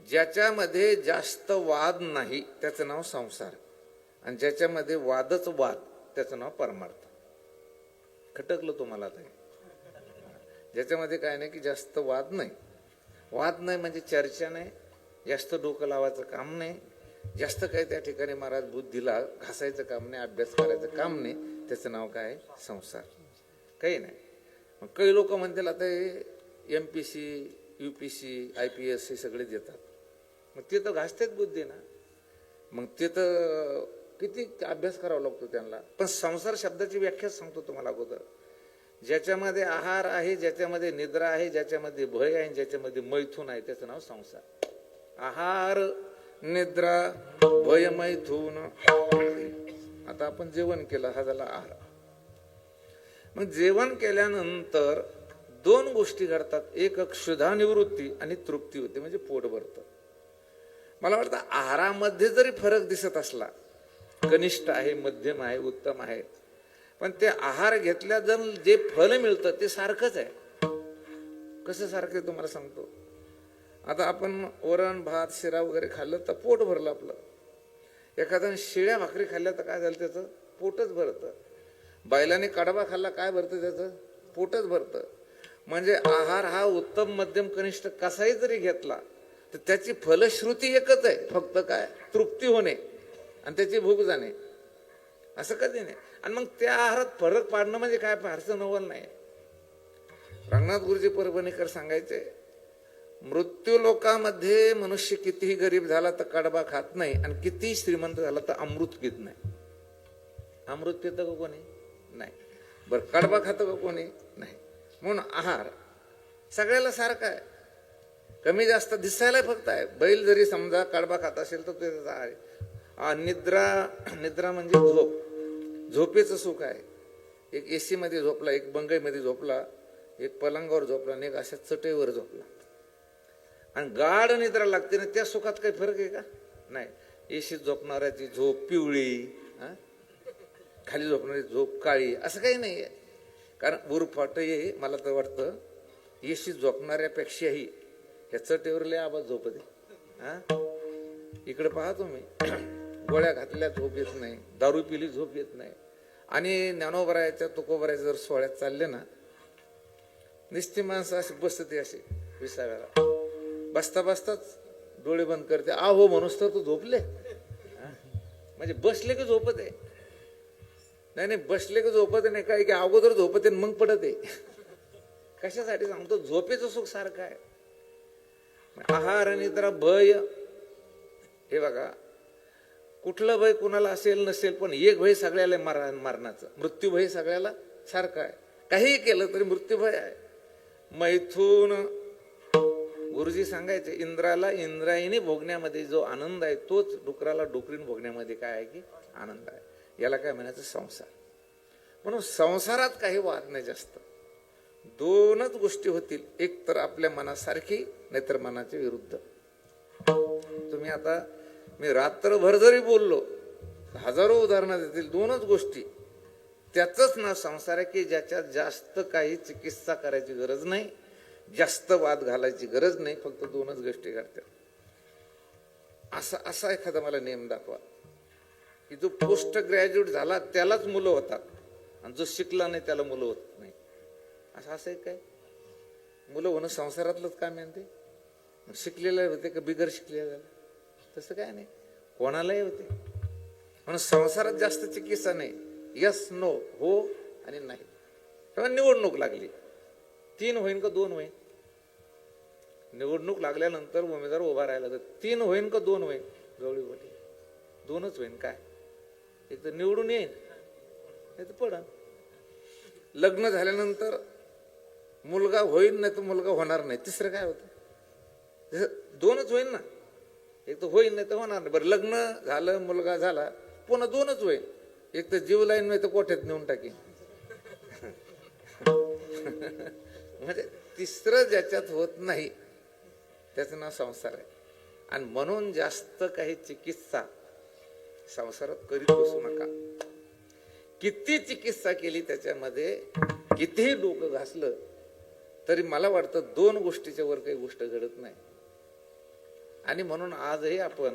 ज्याच्यामध्ये जास्त वाद नाही त्याचं नाव संसार, आणि ज्याच्यामध्ये वादच वाद त्याचं नाव परमार्थ. खटकलं तुम्हाला आता? ज्याच्यामध्ये काय नाही की जास्त वाद नाही. वाद नाही म्हणजे चर्चा नाही, जास्त डोकं लावायचं काम नाही, जास्त काही त्या ठिकाणी महाराज बुद्धीला घासायचं काम नाही, अभ्यास करायचं काम नाही, त्याचं नाव काय? संसार. काही नाही. मग काही लोक म्हणतील आता MPC UPC IPS हे सगळे देतात, मग ते तर घासतेच बुद्धी ना, मग ते तर किती अभ्यास करावा लागतो त्यांना. पण संसार शब्दाची व्याख्या सांगतो तुम्हाला अगोदर. ज्याच्यामध्ये आहार आहे, ज्याच्यामध्ये निद्रा आहे, ज्याच्यामध्ये भय आहे, ज्याच्यामध्ये मैथून आहे, त्याचं नाव संसार. आहार, निद्रा, भय, मैथून. आता आपण जेवण केलं, हा झाला आहार. मग जेवण केल्यानंतर दोन गोष्टी घडतात. एक क्षुधा निवृत्ती आणि तृप्ती होते, म्हणजे पोट भरतं. मला वाटतं आहारामध्ये जरी फरक दिसत असला, कनिष्ठ आहे, मध्यम आहे, उत्तम आहे, पण ते आहार घेतल्या जर जे फल मिळतं ते सारखंच आहे. कसं सारखं तुम्हाला सांगतो. आता आपण वरण भात शिरा वगैरे खाल्लं तर पोट भरलं आपलं. एखाद्याने शिळ्या भाकरी खाल्ल्या तर काय झालं? त्याचं पोटच भरतं. बैलाने कडबा खाल्ला, काय भरतं? त्याचं पोटच भरतं. म्हणजे आहार हा उत्तम मध्यम कनिष्ठ कसाही जरी घेतला तर त्याची फलश्रुती एकच आहे, फक्त काय? तृप्ती होणे आणि त्याची भूक जाणे. असं कधी नाही. आणि मग त्या आहारात फरक पाडणं म्हणजे काय फारसं नवल नाही. रंगनाथ गुरुजी परभणीकर सांगायचे, मृत्यू लोकामध्ये मनुष्य कितीही गरीब झाला तर कडबा खात नाही, आणि कितीही श्रीमंत झाला तर अमृत पित नाही. अमृत पितं का कोणी? नाही. बरं, कडबा खातं का कोणी? नाही. म्हणून आहार सगळ्याला सारखा आहे, कमी जास्त दिसायला फक्त आहे. बैल जरी समजा कडबा खात असेल तर त्याचा आहार आहे. निद्रा म्हणजे झोप. झोपेचं सुख आहे. एक AC मध्ये झोपला, एक बंगईमध्ये झोपला, एक पलंगावर झोपला, आणि एक अशा चटईवर झोपला, आणि गाढ निद्रा लागते ना, त्या सुखात काही फरक आहे का? नाही. एशीत झोपणाऱ्याची झोप पिवळी, खाली झोपणारी झोप काळी, असं काही नाही आहे. कारण उरफाट ये, मला तर वाटतं एशीत झोपणाऱ्यापेक्षाही ह्या चटईवर लय आवाज झोपते. इकडे पाहा तुम्ही, गोळ्या घातल्या झोप येत नाही, दारू पिली झोप येत नाही. आणि ज्ञानोबरायाच्या तुकोबरायच्या जर सोहळ्यात चालले ना, निस्ती माणसं अशी बसते, अशी विसाव्याला बसता बसताच डोळे बंद करते. हो म्हणूस तर तू झोपले. म्हणजे बसले की झोपत आहे? नाही, बसले की झोपत नाही, काय की अगोदर झोपते मग पडत आहे. कशासाठी सांगतो? झोपेचं सुख सारखं आहे. आहार, निद्रा, भय, हे बघा, कुठलं भय कुणाला असेल नसेल, पण एक भय सगळ्याला मरणाचं, मृत्यू भय सगळ्याला सारखं आहे. काही केलं तरी मृत्यू भय आहे. मैथून, गुरुजी सांगायचे, इंद्राला इंद्रायणी भोगण्यामध्ये जो आनंद आहे तोच डुकराला डुकरीन भोगण्यामध्ये काय आहे की आनंद आहे. याला काय म्हणायचं? संसार. म्हणून संसारात काही वाद नाही जास्त. दोनच गोष्टी होतील, एक तर आपल्या मनासारखी, नाहीतर मनाच्या विरुद्ध. तुम्ही आता मी रात्रभर जरी बोललो, हजारो उदाहरणं देतील. दोनच गोष्टी, त्याचंच नाव संसार आहे की ज्याच्यात जास्त काही चिकित्सा करायची गरज नाही, जास्त वाद घालायची गरज नाही, फक्त दोनच गोष्टी घडतात. असा एखादा मला नेम दाखवा की जो पोस्ट ग्रॅज्युएट झाला त्यालाच मुलं होतात, आणि जो शिकला नाही त्याला मुलं होत नाही. असं आहे काय? मुलं होणं संसारातलंच काम आहे ते. शिकलेलं होते का बिगर शिकलेलं? तसं काय नाही, कोणालाही होते. म्हणून संसारात जास्त चिकित्सा नाही, यस नो, हो आणि नाही. तेव्हा निवडणूक लागली, 3 होईन का 2 होईन? निवडणूक लागल्यानंतर उमेदवार उभा राहिला तर 3 होईन का 2 होईन? गवळी गोटी 2च होईन. काय, एक तर निवडून येईन नाही तर पडन. लग्न झाल्यानंतर मुलगा होईल नाही तर मुलगा होणार नाही, तिसरं काय होतं? 2च होईल ना, एक तर होईल नाही तर होणार नाही. बरं, लग्न झालं, मुलगा झाला, पुन्हा 2च होईल, एक तर जीव लाईन नाही तर कोठ्यात नेऊन टाकीन. म्हणजे तिसरं ज्याच्यात होत नाही त्याचं नाव संसार आहे. आणि म्हणून जास्त काही चिकित्सा संसारात करीत बसू नका. किती चिकित्सा केली त्याच्यामध्ये, कितीही डोकं घासलं तरी मला वाटतं 2 गोष्टीच्या वर काही गोष्ट घडत नाही. आणि म्हणून आजही आपण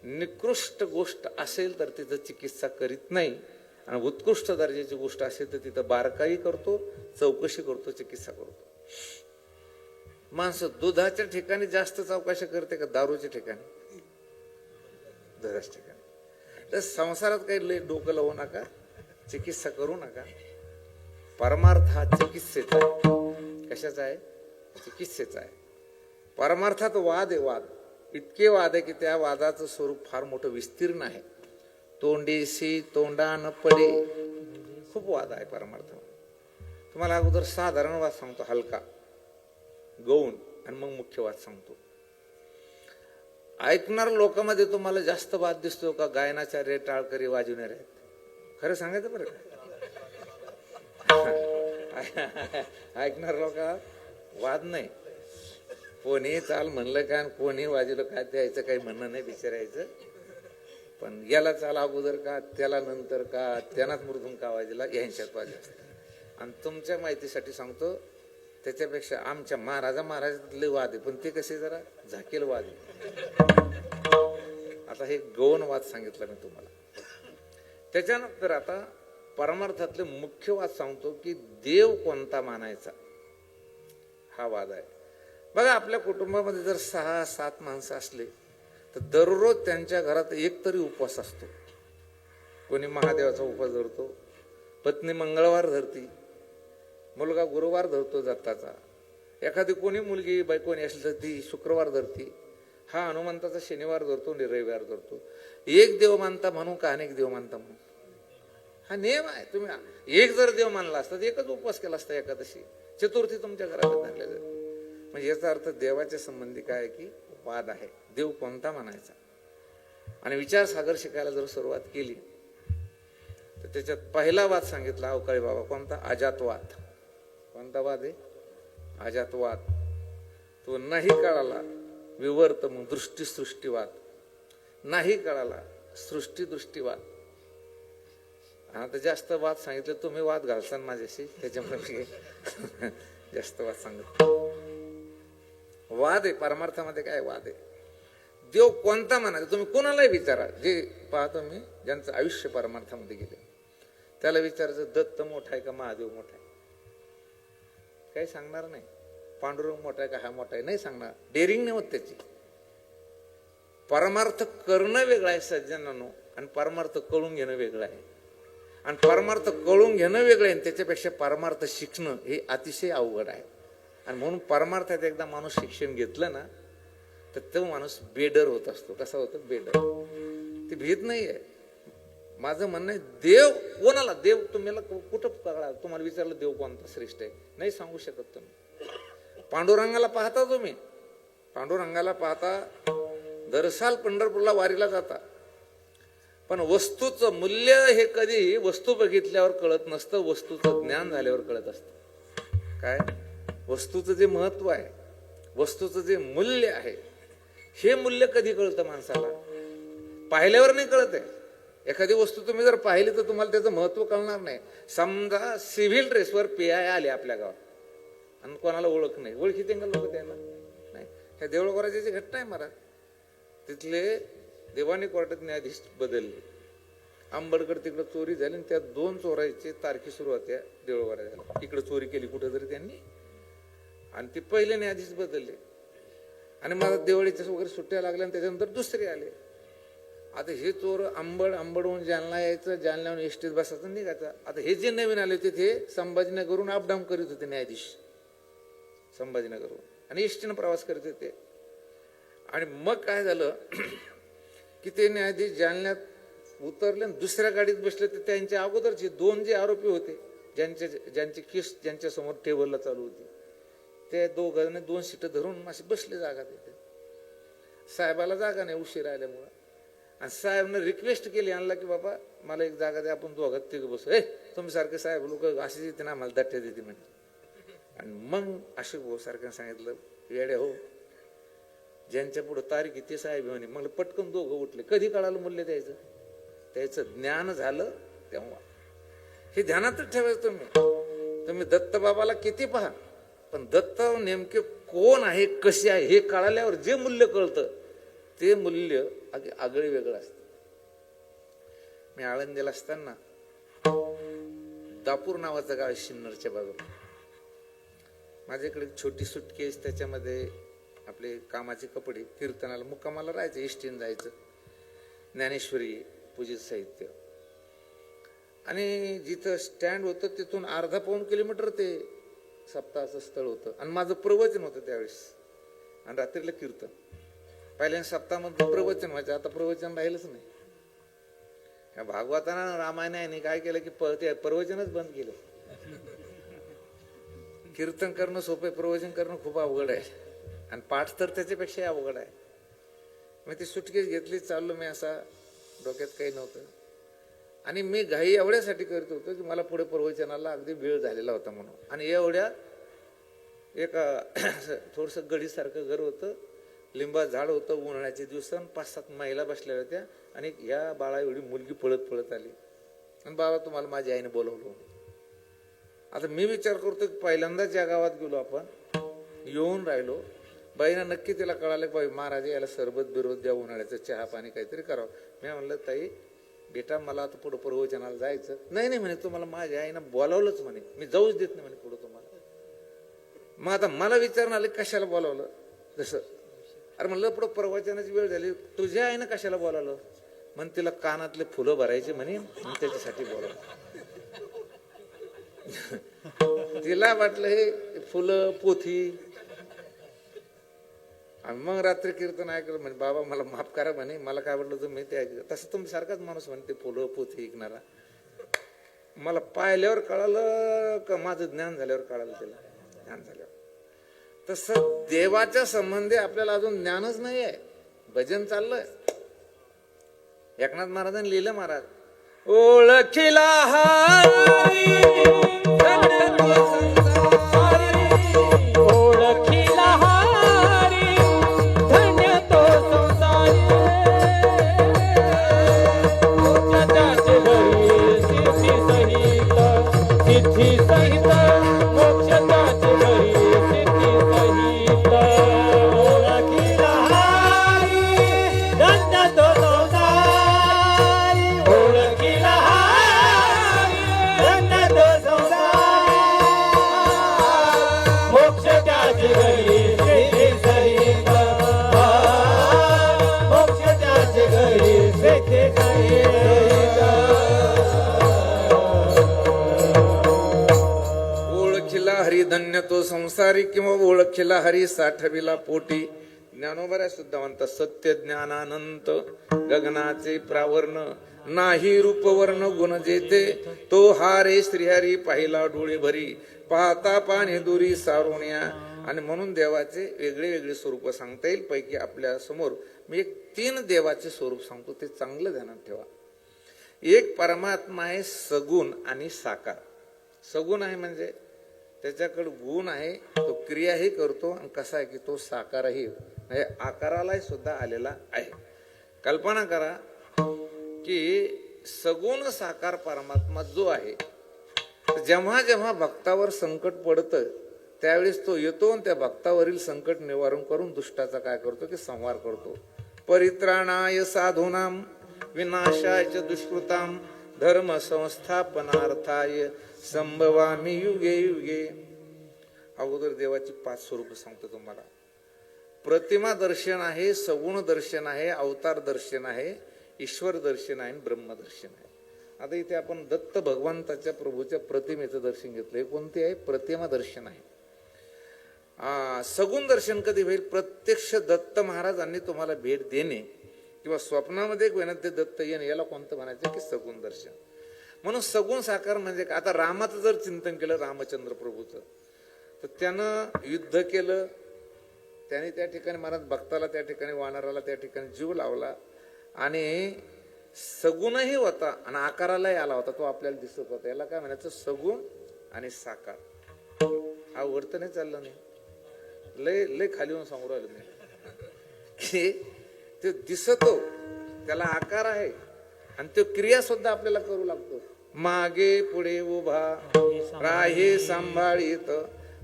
निकृष्ट गोष्ट असेल तर तिथं चिकित्सा करीत नाही, आणि उत्कृष्ट दर्जाची गोष्ट असेल तर तिथं बारकाई करतो, चौकशी करतो, चिकित्सा करतो. माणसं दुधाच्या ठिकाणी जास्त चौकशी करते का दारूच्या ठिकाणी? दुधाच्या ठिकाणी. तर संसारात काही लय डोकं लावू नका, चिकित्सा करू नका. परमार्थ हा चिकित्सेचा आहे. कशाचा आहे? चिकित्सेचा आहे. परमार्थात वाद आहे, वाद इतके वाद आहे की त्या वादाचं स्वरूप फार मोठं विस्तीर्ण आहे. तोंडीसी तोंडा न पडे, खूप वाद आहे परमार्थामध्ये. तुम्हाला अगोदर साधारण वाद सांगतो, हलका गौण, आणि मग मुख्य वाद सांगतो. ऐकणार लोकांमध्ये तुम्हाला जास्त वाद दिसतो का गायनाचार्य टाळकरी वाजवणारे आहेत? खरं सांगायचं बरं का? ऐकणार लोक वाद नाही. कोणी चाल म्हणलं का, कोणी वाजवलं का, द्यायचं काही म्हणणं नाही, विचारायचं. पण याला चाल अगोदर का, त्याला नंतर का, त्यानाच मृदून का वाजला, यांच्यात वाज असते. आणि तुमच्या माहितीसाठी सांगतो, त्याच्यापेक्षा आमच्या महाराजातले वाद आहे, पण ते कसे जरा झाकेल वाद आहे. आता हे गौण वाद सांगितलं मी तुम्हाला. त्याच्यानंतर आता परमार्थातले मुख्य वाद सांगतो की देव कोणता मानायचा, हा वाद आहे. बघा, आपल्या कुटुंबामध्ये जर 6-7 माणसं असले तर दररोज त्यांच्या घरात एक तरी उपवास असतो. कोणी महादेवाचा उपवास धरतो, पत्नी मंगळवार धरती, मुलगा गुरुवार धरतो दत्ताचा, एखादी कोणी मुलगी बायकोनी असली तर ती शुक्रवार धरती, हा हनुमंताचा शनिवार धरतो, रविवार धरतो. एक देव मानता म्हणून का अनेक देव मानता म्हणून? हा नियम आहे. तुम्ही एक जर देव मानला असता तर एकच उपवास केला असता, एकादशी चतुर्थी तुमच्या घरात धरल्या जाते. म्हणजे याचा अर्थ देवाच्या संबंधी काय आहे की वाद आहे, देव कोणता मानायचा. आणि विचारसागर शिकायला जर सुरुवात केली तर त्याच्यात पहिला वाद सांगितला अवकाळी बाबा, कोणता? अजातवाद. कोणता वाद आहे? अजातवाद. तो नाही कळाला विवर्त मग दृष्टी सृष्टीवाद, नाही कळाला सृष्टी दृष्टीवाद. आता जास्त वाद सांगितले, तुम्ही वाद घालसान माझ्याशी, त्याच्यामुळे जास्त वाद सांगत. वाद आहे परमार्थामध्ये. काय वाद आहे? देव कोणता म्हणायचा तुम्ही कोणालाही विचारा. जे पाहतो मी ज्यांचं आयुष्य परमार्थामध्ये गेले त्याला विचारायचं, दत्त मोठा आहे का महादेव मोठा आहे? काही सांगणार नाही. पांडुरंग मोठा आहे का हा मोठा आहे? नाही सांगणार. डेअरिंग नाही होत त्याची. परमार्थ करणं वेगळं आहे सज्जनांनो, आणि परमार्थ कळून घेणं वेगळं आहे. आणि परमार्थ कळून घेणं वेगळं आहे, त्याच्यापेक्षा परमार्थ शिकणं हे अतिशय अवघड आहे. आणि म्हणून परमार्थात एकदा माणूस शिक्षण घेतलं ना तर तो माणूस बेडर होत असतो. कसा होतो? बेडर. ते भीत नाहीये. माझं म्हणणं आहे, देव कोणाला? देव तुम्हाला कुठं कळा? तुम्हाला विचारलं देव कोणता श्रेष्ठ आहे, नाही सांगू शकत तुम्ही. पांडुरंगाला पाहता तुम्ही, पांडुरंगाला पाहता, दरसाल पंढरपूरला वारीला जाता, पण वस्तूचं मूल्य हे कधी वस्तू बघितल्यावर कळत नसतं, वस्तूचं ज्ञान झाल्यावर कळत असतं. काय? वस्तूचं जे महत्व आहे, वस्तूचं जे मूल्य आहे, हे मूल्य कधी कळतं माणसाला? पाहिल्यावर नाही कळत आहे. एखादी वस्तू तुम्ही जर पाहिली तर तुम्हाला त्याचं महत्व कळणार नाही. समजा सिव्हिल ड्रेसवर PI आले आपल्या गावात आणि कोणाला ओळख नाही, ओळखी ते लोक त्यांना नाही. ह्या देऊळवाराची घटना आहे महाराज. तिथले देवानी कोर्टात न्यायाधीश बदलले. आंबडकर तिकडे चोरी झाली आणि त्या 2 चोरांची तारखी सुरू होत्या देऊळवाराला. इकडे चोरी केली कुठं तरी त्यांनी, आणि ते पहिले न्यायाधीश बदलले. आणि मला दिवाळीच्या वगैरे सुट्ट्या लागल्या आणि त्याच्यानंतर दुसरे आले. आता हे चोर आंबडहून जालना यायचं, जालन्याहून एसटीत बसायचं निघायचं. आता हे जे नवीन आले होते ते संभाजीनगरहून अपडाऊन करीत होते न्यायाधीश, संभाजीनगरहून, आणि एसटीनं प्रवास करत होते. आणि मग काय झालं की ते न्यायाधीश जालन्यात उतरले आणि दुसऱ्या गाडीत बसले. तर त्यांच्या अगोदरचे दोन जे आरोपी होते, ज्यांचे केस ज्यांच्या समोर टेबलला चालू होती, ते दोघांनी 2 सीटं धरून असे बसले जागा तिथे. साहेबाला जागा नाही उशीर आल्यामुळं, आणि साहेबनं रिक्वेस्ट केली आणला की बाबा मला एक जागा द्या, आपण दोघात तिघं बसू. तुम्ही सारखे साहेब लोक असे येते ना, आम्हाला दट्ट्या देते म्हणजे. आणि मग अशोक भाऊ सारख्यानं सांगितलं, येड्या हो, ज्यांच्या पुढे तारीख आहे ते साहेब म्हणे. मग पटकन दोघं उठले. कधी कळालं मूल्य द्यायचं, त्याचं ज्ञान झालं तेव्हा. हे ध्यानातच ठेवायचं तुम्ही दत्तबाबाला किती पहा, पण दत्त नेमके कोण आहे, कसे आहे हे कळाल्यावर जे मूल्य कळतं ते मूल्य आगळे वेगळं असतं. मी आळंदीला असताना दापूर नावाचं गाव सिन्नरच्या बाजूला, माझ्याकडे छोटी सुटकेस, त्याच्यामध्ये आपले कामाचे कपडे, कीर्तनाला मुक्कामाला राहायचं, एसटीन जायचं, ज्ञानेश्वरी, पूजित साहित्य. आणि जिथं स्टँड होतं तिथून अर्धा-पाऊण किलोमीटर ते सप्ताहाचं स्थळ होतं. आणि माझं प्रवचन होतं त्यावेळेस, आणि रात्रीला कीर्तन. पहिल्या सप्ताहामध्ये प्रवचन व्हायचं, आता प्रवचन राहिलंच नाही. या भागवताना रामायणाने काय केलं की ते प्रवचनच बंद केलं. कीर्तन करणं सोपं, प्रवचन करणं खूप अवघड आहे, आणि पाठ तर त्याच्यापेक्षा अवघड आहे. मग ती सुटकेस घेतली, चाललो मी, असा डोक्यात काही नव्हतं. आणि मी घाई एवढ्यासाठी करत होतो की मला पुढे प्रवचनाला अगदी वेळ झालेला होता म्हणून. आणि एवढ्या एका थोडंसं गडीसारखं घर होतं, लिंबा झाड होतं, उन्हाळ्याचे दिवस, 5-7 महिला बसल्या होत्या. आणि या बाळा एवढी मुलगी पळत पळत आली, आणि बाबा तुम्हाला माझ्या आईने बोलवलं. आता मी विचार करतो की पहिल्यांदाच या गावात गेलो आपण, येऊन राहिलो. बाईना नक्की तिला कळालं की बाई महाराज याला सरबत बिरोध द्या, उन्हाळ्याचं चहा पाणी काहीतरी करावं. मी म्हणलं ताई बेटा मला आता पुढं प्रवचनाला जायचं नाही म्हणे, तुम्हाला माझ्या आईनं बोलावलंच म्हणे, मी जाऊच देत नाही म्हणे पुढं तुम्हाला. मग आता मला विचारून आले कशाला बोलावलं, जसं अरे म्हणलं पुढं प्रवचनाची वेळ झाली, तुझ्या आईनं कशाला बोलावलं म्हण, तिला कानातले फुलं भरायचे म्हणे, त्याच्यासाठी बोलावलं. तिला वाटलं हे फुलं पोथी. आणि मग रात्री कीर्तन ऐकलं म्हणे, बाबा मला माफ करा म्हणे, मला काय वाटलं तुम्ही ते ऐकलं. तसं तुम्ही सारखाच माणूस म्हणते फुलं पोथी ऐकणारा. मला पाहिल्यावर कळालं का माझं ज्ञान झाल्यावर कळालं, तिला ज्ञान झाल्यावर. तसं देवाच्या संबंधी आपल्याला अजून ज्ञानच नाही आहे. भजन चाललंय, एकनाथ महाराजांनी लिहिलं, महाराज ओळखीला धन्य तो संसारी, किंवा ओळखीला हरी साठविला पोटी. ज्ञानोबऱ्या सुद्धा म्हणतात सत्य ज्ञानानंत गगनाचे प्रावर्ण, नाही रूपवर्ण गुण जेते, तो हारे श्रीहरी पाहिला डोळे भरी, पाहता पाणी दुरी सारुण्या. आणि म्हणून देवाचे वेगळे वेगळे स्वरूप सांगता येईल. पैकी आपल्या समोर मी 3 देवाचे स्वरूप सांगतो, ते चांगलं ध्यानात ठेवा. एक परमात्मा आहे सगुण आणि साकार. सगुण आहे म्हणजे त्याच्याकडे गुण आहे, तो क्रियाही करतो, आणि कसा आहे की तो साकारही म्हणजे आकाराला सुद्धा आलेला आहे. कल्पना करा की सगुण साकार परमात्मा जो आहे, जेव्हा जेव्हा भक्तावर संकट पडतं त्यावेळेस तो येतो आणि त्या भक्तावरील संकट निवारण करून दुष्टाचा काय करतो की संहार करतो. परित्राणाय साधूनाम विनाशाय च दुष्कृताम धर्म संस्थापनार्थाय संभवामी युगे युगे. अगोदर देवाची 5 स्वरूप सांगतो तुम्हाला. प्रतिमा दर्शन आहे, सगुण दर्शन आहे, अवतार दर्शन आहे, ईश्वर दर्शन आहे, ब्रह्मदर्शन आहे. आता इथे आपण दत्त भगवंताच्या प्रभूच्या प्रतिमेचं दर्शन घेतलं. हे कोणते आहे? प्रतिमा दर्शन आहे. सगुण दर्शन कधी होईल? प्रत्यक्ष दत्त महाराजांनी तुम्हाला भेट देणे किंवा स्वप्नामध्ये ते दत्त येणे, याला कोणतं म्हणायचं की सगुण दर्शन. म्हणून सगुण साकार म्हणजे काय? आता रामाचं जर चिंतन केलं, रामचंद्र प्रभूचं, तर त्यानं युद्ध केलं, त्याने त्या ठिकाणी महाराज भक्ताला, त्या ठिकाणी वानराला त्या ठिकाणी जीव लावला आणि सगुणही होता आणि आकारालाही आला होता, तो आपल्याला दिसत होता. याला काय म्हणायचं? सगुण आणि साकार. हा वर्त नाही चाललं नाही, लय लय खाली होऊन सांगू राहिलो मी की ते दिसतो, त्याला आकार आहे आणि तो क्रिया सुद्धा आपल्याला करू लागतो. मागे पुढे उभा राहे सांभाळीत,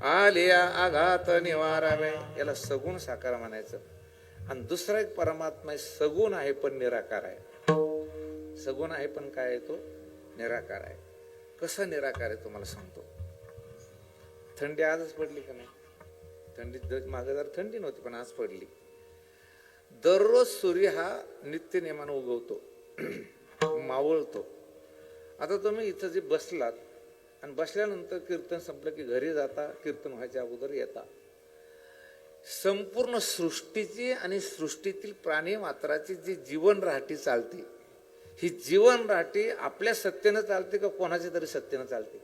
आलिया आघात निवारावे, याला सगुण साकार म्हणायचं. आणि दुसरा एक परमात्मा आहे, सगुण आहे पण निराकार आहे. सगुण आहे पण काय आहे? तो निराकार आहे. कसा निराकार आहे तुम्हाला सांगतो. थंडी आजच पडली का नाही? थंडी मागे जर थंडी नव्हती पण आज पडली. दररोज सूर्य हा नित्य नेमानं उगवतो, मावळतो. आता तुम्ही इथं जे बसलात आणि बसल्यानंतर कीर्तन संपलं की घरी जाता, कीर्तन व्हायच्या अगोदर येता. संपूर्ण सृष्टीची आणि सृष्टीतील प्राणी मात्राची जी जीवन राहटी चालते, ही जीवन राहटी आपल्या सत्तेनं चालते का कोणाच्या तरी सत्तेनं चालते?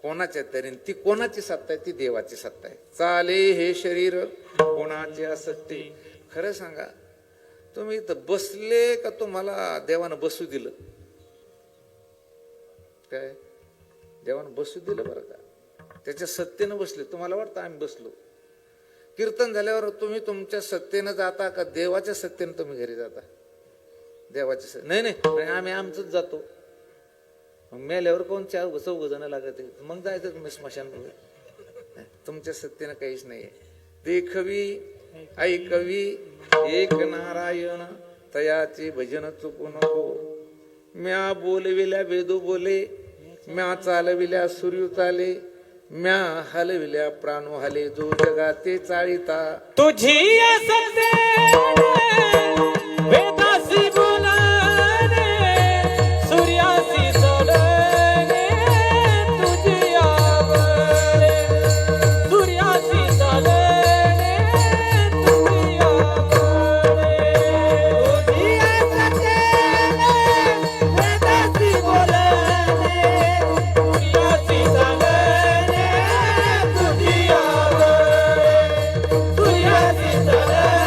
कोणाच्या तरी. ती कोणाची सत्ता आहे? ती देवाची सत्ता आहे. चाले हे शरीर कोणाच्या सत्ते. खरं सांगा, तुम्ही इथं बसले का तुम्हाला देवानं बसू दिलं? काय देवानं बसू दिलं बरं का? त्याच्या सत्तेनं बसले. तुम्हाला वाटतं आम्ही बसलो? कीर्तन झाल्यावर तुम्ही तुमच्या सत्तेनं जाता का देवाच्या सत्तेनं तुम्ही घरी जाता? देवाच्या नाही नाही, आम्ही आमचंच जातो. मग मेल्यावर कोण 4-4 जण लागत, मग जायचं तुम्ही स्मशानमध्ये. तुमच्या सत्तेनं काहीच नाहीये. देखवी ऐकवी एक नारायण, तयाचे भजन चुकू नको. म्या बोलविल्या वेदू बोले, म्या चालविल्या सूर्य चाले, म्या हलविल्या प्राणो हले, जो जगाते चाळीता. तुझी वेदासी बोलणे, सूर्यासी सोडणे, तुझी आवडे, सूर्यासी सोडणे, तुझी आवडे. तुझी वेदासी बोलणे, सूर्यासी सोडणे, तुझी आवडे, सूर्यासी सोडणे,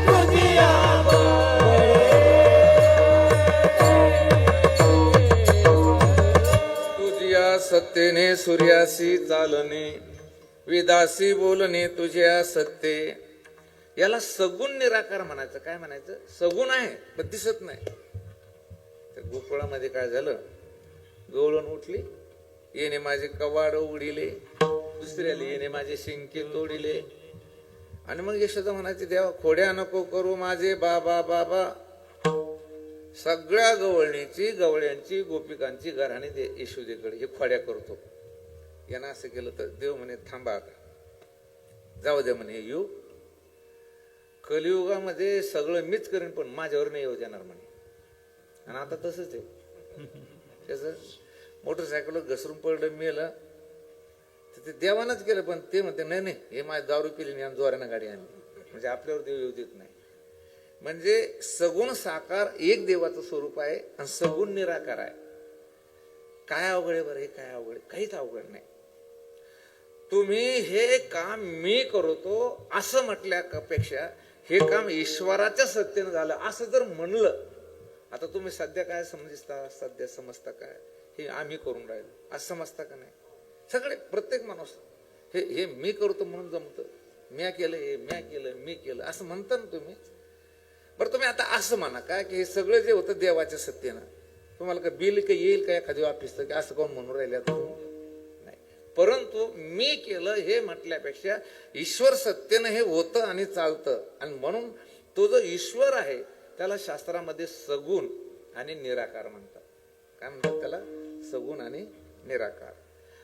तुझी आवडे. तुझ्या सत्तेने सूर्यासी चालणे, वेदासी बोलणे, तुझ्या सत्ते. याला सगुण निराकार म्हणायचं. काय म्हणायचं? सगुण आहे पण दिसत नाही. त्या गोकुळामध्ये काय झालं? गवळण उठली, येणे माझे कवाड उघडिले, दुसऱ्याला येणे माझे शिंके तोडिले. आणि मग यशोदा म्हणायची, देवा खोड्या नको करू माझे बाबा बाबा. सगळ्या गवळणीची, गवळ्यांची, गोपिकांची घराणे दे यशोदेकडे, हे खोड्या करतो. यानं असं केलं तर देव म्हणे थांबा आता, जाऊ दे म्हणे येऊ. कलियुगामध्ये सगळं मीच करेन पण माझ्यावर नाही येऊ देणार म्हणे. आणि आता तसंच आहे. त्याच मोटरसायकल घसरून पडलं, मेलं तर ते देवानच केलं. पण ते म्हणते नाही नाही, हे माझी दारू पिली नाही, जोरानं गाडी आणली, म्हणजे आपल्यावर देव येऊ देत नाही. म्हणजे सगुण साकार एक देवाचं स्वरूप आहे आणि सगुण निराकार आहे. काय अवघड आहे बरं? हे काय अवघड? काहीच अवघड नाही. तुम्ही हे काम मी करतो असं म्हटल्यापेक्षा हे काम ईश्वराच्या सत्तेनं झालं असं जर म्हणलं. आता तुम्ही सध्या काय समजता? सध्या समजता काय? हे आम्ही करून राहिलो असं समजता का नाही? सगळे प्रत्येक माणूस हे मी करतो म्हणून जमतं. म्या केलं, हे म्या केलं, मी केलं असं म्हणता ना तुम्ही. बरं तुम्ही आता असं म्हणा काय की हे सगळं जे होतं देवाच्या सत्तेनं. तुम्हाला का बिल का येईल का एखादी ऑफिसचं की असं कोण म्हणून राहिले नाही. परंतु मी केलं हे म्हटल्यापेक्षा ईश्वर सत्तेनं हे होतं आणि चालतं. आणि म्हणून तो जो ईश्वर आहे त्याला शास्त्रामध्ये सगुण आणि निराकार म्हणतात. काय म्हणतात त्याला? सगुण आणि निराकार.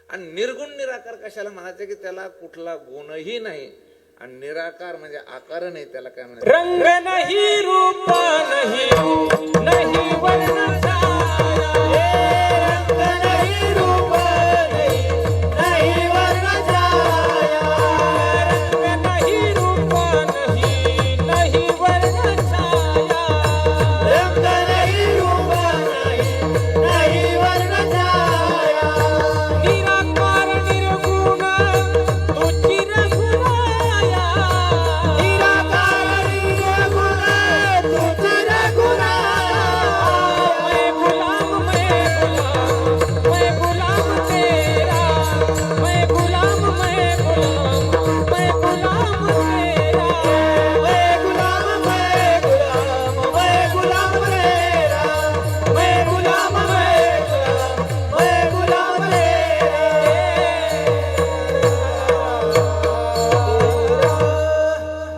आणि निर्गुण निराकार कशाला म्हणायचं? की त्याला कुठला गुणही नाही आणि निराकार म्हणजे आकार नाही, त्याला काय म्हणायचं? रंग नहीं रूप नहीं नहीं वर्ण छाया रंग नहीं रूप नहीं नहीं वर्ण छाया रंग नहीं रूप नहीं नहीं वर्ण छाया रंग नहीं रूप नहीं नहीं वर्ण छाया निराकार निर्गुण तुझी रघुराया निराकार निर्गुण तुझी रघुराया मैं गुलाम मैं गुलाम तेरा मैं गुलाम मैं गुलाम मैं गुलाम तेरा मैं गुलाम मैं गुलाम मैं गुलाम तेरा मैं गुलाम मैं गुलाम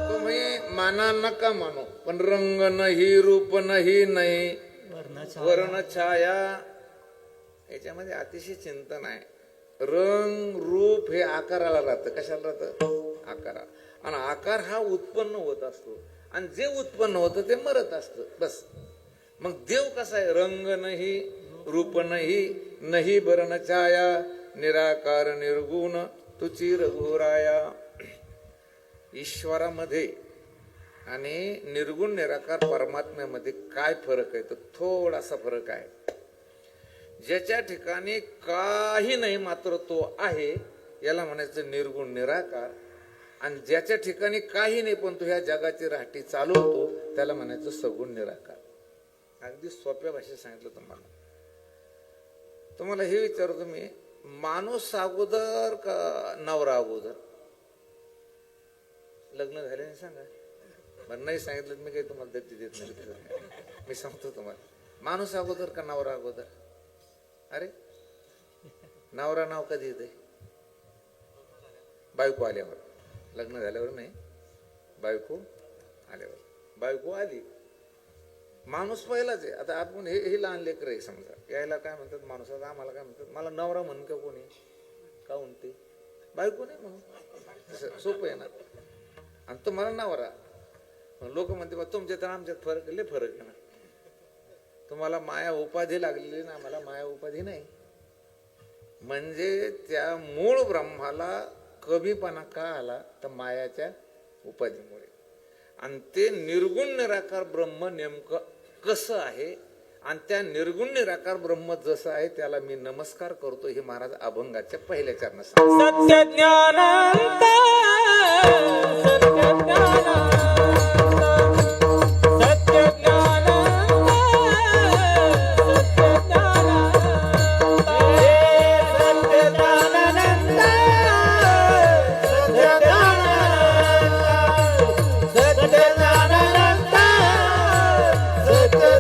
तुम्ही माना नका मानो, पण रंग नाही, रूप नाही, नाही वर्ण छाया, याच्यामध्ये अतिशय चिंतन आहे. रंग रूप हे आकाराला राहतं. कशाला राहतं? आकारा. आणि आकार हा उत्पन्न होत असतो, आणि जे उत्पन्न होतं ते मरत असतं. बस. मग देव कसा आहे? रंग नाही, रूप नाही, नाही वर्ण छाया, निराकार निर्गुण तुची रघुराया. ईश्वरामध्ये आणि निर्गुण निराकार परमात्म्यामध्ये काय फरक आहे? तर थोडासा फरक आहे. ज्याच्या ठिकाणी काही नाही मात्र तो आहे, याला म्हणायचं निर्गुण निराकार. आणि ज्याच्या ठिकाणी काही नाही पण तो ह्या जगाची राहटी चालवतो, त्याला म्हणायचं सगुण निराकार. अगदी सोप्या भाषेत सांगितलं तुम्हाला. तुम्हाला हे विचारतो मी, माणूस अगोदर का नवरा अगोदर? लग्न झाल्याने सांगा. बरं, नाही सांगितलं मी काही तुम्हाला दत्ती देत नाही. मी सांगतो तुम्हाला, माणूस अगोदर का नवरा अगोदर? अरे, नवरा नाव कधी येते? बायको आल्यावर. लग्न झाल्यावर नाही, बायको आल्यावर. बायको आली, माणूस पहिलाच आहे. आता आपण हे लहान लेकर आहे समजा, यायला काय म्हणतात माणूसाला, आम्हाला काय म्हणतात? मला नवरा म्हणून का कोणी का म्हणते? बायको नाही म्हणून. सोपं आहे ना. आणि तुम्हाला नवरा. लोक म्हणते बा तुमच्या तर आमच्यात फरक लय फरक आहे ना. तुम्हाला माया उपाधी लागलेली ना, आम्हाला माया उपाधी नाही. म्हणजे त्या मूळ ब्रह्माला कमीपणा का आला? तर मायाच्या उपाधीमुळे. आणि ते निर्गुण निराकार ब्रह्म नेमकं कसं आहे, आणि त्या निर्गुण निराकार ब्रह्म जसं आहे त्याला मी नमस्कार करतो, हे महाराज अभंगाच्या पहिल्या चरणात सांगतात. सत्य ज्ञानानंद सत्य ज्ञानानंद सत्य ज्ञानानंद सत्य ज्ञानानंद सत्य ज्ञानानंद सत्य ज्ञानानंद सत्य ज्ञानानंद सत्य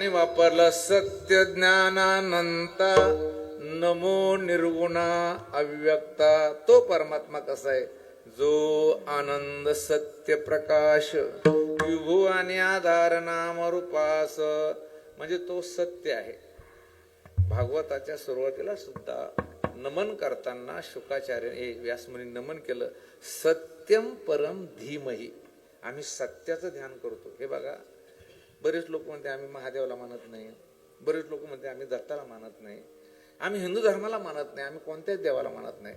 वापरलं सत्य ज्ञानानंता नमो निर्गुणा अव्यक्ता. तो परमात्मा कसा आहे? जो आनंद सत्य प्रकाश विभू आणि आधार नाम रूपास, म्हणजे तो सत्य आहे. भागवताच्या सुरुवातीला सुद्धा नमन करताना शुकाचार्य व्यासमुनी नमन केलं, सत्यम परम धीमही. आम्ही सत्याचं ध्यान करतो. हे बघा, बरेच लोक म्हणते आम्ही महादेवाला मानत नाही, बरेच लोक म्हणते आम्ही दत्ताला मानत नाही, आम्ही हिंदू धर्माला मानत नाही, आम्ही कोणत्याच देवाला मानत नाही.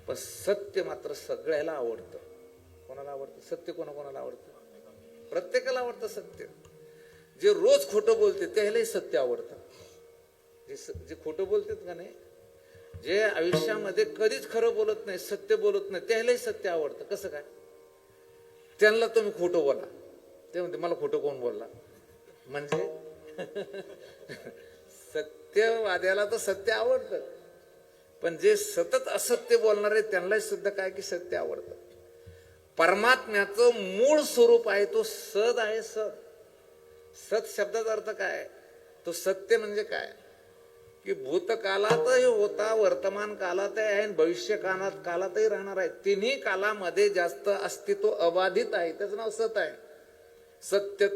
पण सत्य मात्र सगळ्याला आवडतं. कोणाला आवडतं सत्य? कोणाला आवडतं? प्रत्येकाला आवडतं सत्य. जे रोज खोटं बोलते त्यालाही सत्य आवडतं. जे खोटं बोलतात का नाही, जे आयुष्यामध्ये कधीच खरं बोलत नाही, सत्य बोलत नाही, त्यालाही सत्य आवडतं. कसं काय? त्यांना तुम्ही खोटं बोला, ते म्हणते मला खोटं कोण बोलला. म्हणजे सत्यवाद्याला तर सत्य आवडतं, पण जे सतत असत्य बोलणार आहे त्यांनाही सुद्धा काय की सत्य आवडतं. परमात्म्याचं मूळ स्वरूप आहे तो सद आहे. सत शब्दाचा अर्थ काय? तो सत्य म्हणजे काय की भूतकालातही होता, वर्तमान कालातही आहे, भविष्य कालातही राहणार आहे. तिन्ही कालामध्ये जास्त अस्तित्व अबाधित आहे. त्याचं नाव सत आहे. सत्य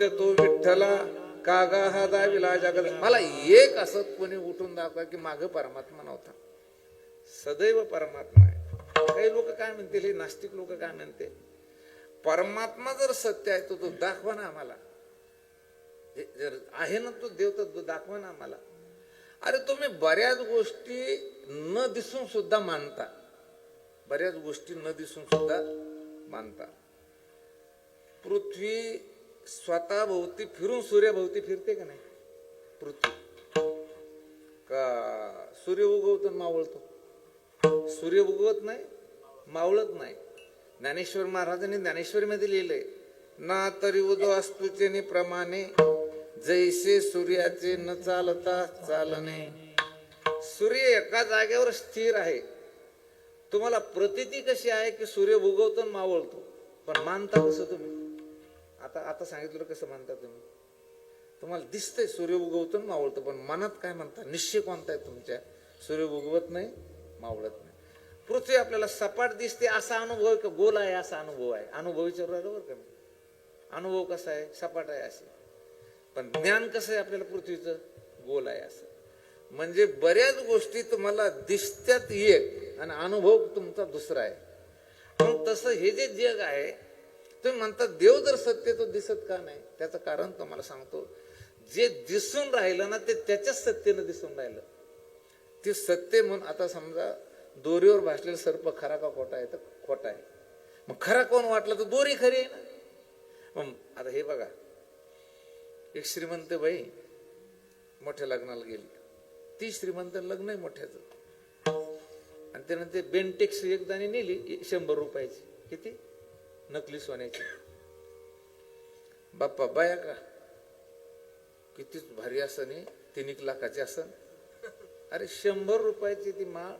तू विठ्ठला कागा हा दाविला जगत. मला एक असं कोणी उठून दाखवा की मागे परमात्मा नव्हता. सदैव परमात्मा आहे. काही लोक काय म्हणतील, हे नास्तिक लोक काय म्हणते, परमात्मा जर सत्य आहे तो दाखवा ना आम्हाला. जर आहे ना तो देव तर दाखवा ना आम्हाला. अरे तुम्ही बऱ्याच गोष्टी न दिसून सुद्धा मानता, बऱ्याच गोष्टी न दिसून सुद्धा मानता. पृथ्वी स्वतः भोवती फिरून सूर्याभोवती फिरते का नाही? पृथ्वी का सूर्य उगवतो मावळतो? सूर्य उगवत नाही, मावळत नाही. ज्ञानेश्वर महाराजांनी ज्ञानेश्वरीमध्ये लिहिलंय, ना तरी उदो अस्तुचे प्रमाणे जैसे सूर्याचे न चालता चालणे. सूर्य एका जागेवर स्थिर आहे. तुम्हाला प्रतीती कशी आहे की सूर्य उगवतो आणि मावळतो, पण मानता कसं तुम्ही? आता सांगितलं कसं मानता तुम्ही? तुम्हाला दिसतंय सूर्य उगवतो आणि मावळतो, पण मनात काय म्हणता? निश्चय कोणता आहे तुमच्या? सूर्य उगवत नाही, मावळत नाही. पृथ्वी आपल्याला सपाट दिसते असा अनुभव आहे का गोल आहे असा अनुभव आहे? अनुभवाच्या बरोबर का? अनुभव कसा आहे? सपाट आहे असे. पण ज्ञान कसं आहे आपल्याला पृथ्वीचं? गोल आहे असं. म्हणजे बऱ्याच गोष्टी तुम्हाला दिसत्यात एक आणि अनुभव तुमचा दुसरा आहे. पण तसं हे जे जग आहे, तुम्ही म्हणता देव जर सत्य तो दिसत का नाही? त्याचं कारण तुम्हाला सांगतो. जे दिसून राहिलं ना ते त्याच्याच सत्यनं दिसून राहिलं. ते सत्य म्हणून आता समजा दोरीवर भासलेला सर्प खरा का खोटा आहे? तर खोटा आहे. मग खरा कोण वाटला तर दोरी खरी आहे ना. मग आता हे बघा, एक श्रीमंत बाई मोठ्या लग्नाला गेली. ती श्रीमंत लग्न आहे मोठ्याचं, आणि त्यानं ते बेंटेक्स एक दाणी नेली 100 रुपयाची. किती? नकली सोन्याची. बाप्पा बाया का कितीच भारी असन, 3 लाखाची असन. अरे 100 रुपयाची ती माळ,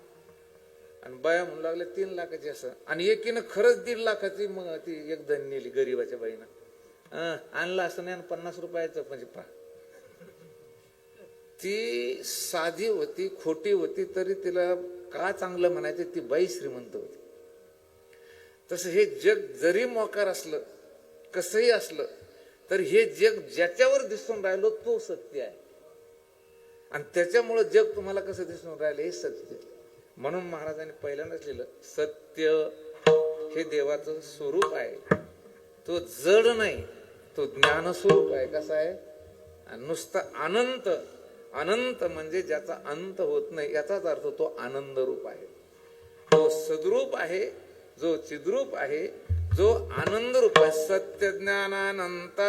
आणि बाया म्हणू लागले 3 लाखाची असं. आणि एकीनं खरंच 1.5 लाखाची मग ती एक दण नेली गरीबाच्या बाईनं. आणला असं नाही, 50 रुपयाचं म्हणजे पहा. ती साधी होती, खोटी होती, तरी तिला का चांगलं म्हणायचं? ती बाई श्रीमंत होती. तसं हे जग जरी मोकार असलं, कसंही असलं, तर हे जग ज्याच्यावर दिसून राहिलो तो सत्य आहे. आणि त्याच्यामुळं जग तुम्हाला कसं दिसून राहिलं हे सत्य. म्हणून महाराजांनी पहिल्यांदाच लिहिलं, सत्य हे देवाचं स्वरूप आहे. तो जड नाही, तो ज्ञान स्वरूप आहे. कसा आहे? नुसता अनंत. अनंत म्हणजे ज्याचा अंत होत नाही, याचाच अर्थ तो आनंद रूप आहे. तो सद्रूप आहे, जो चिद्रूप आहे, जो आनंद रूप आहे. सत्य ज्ञानानंत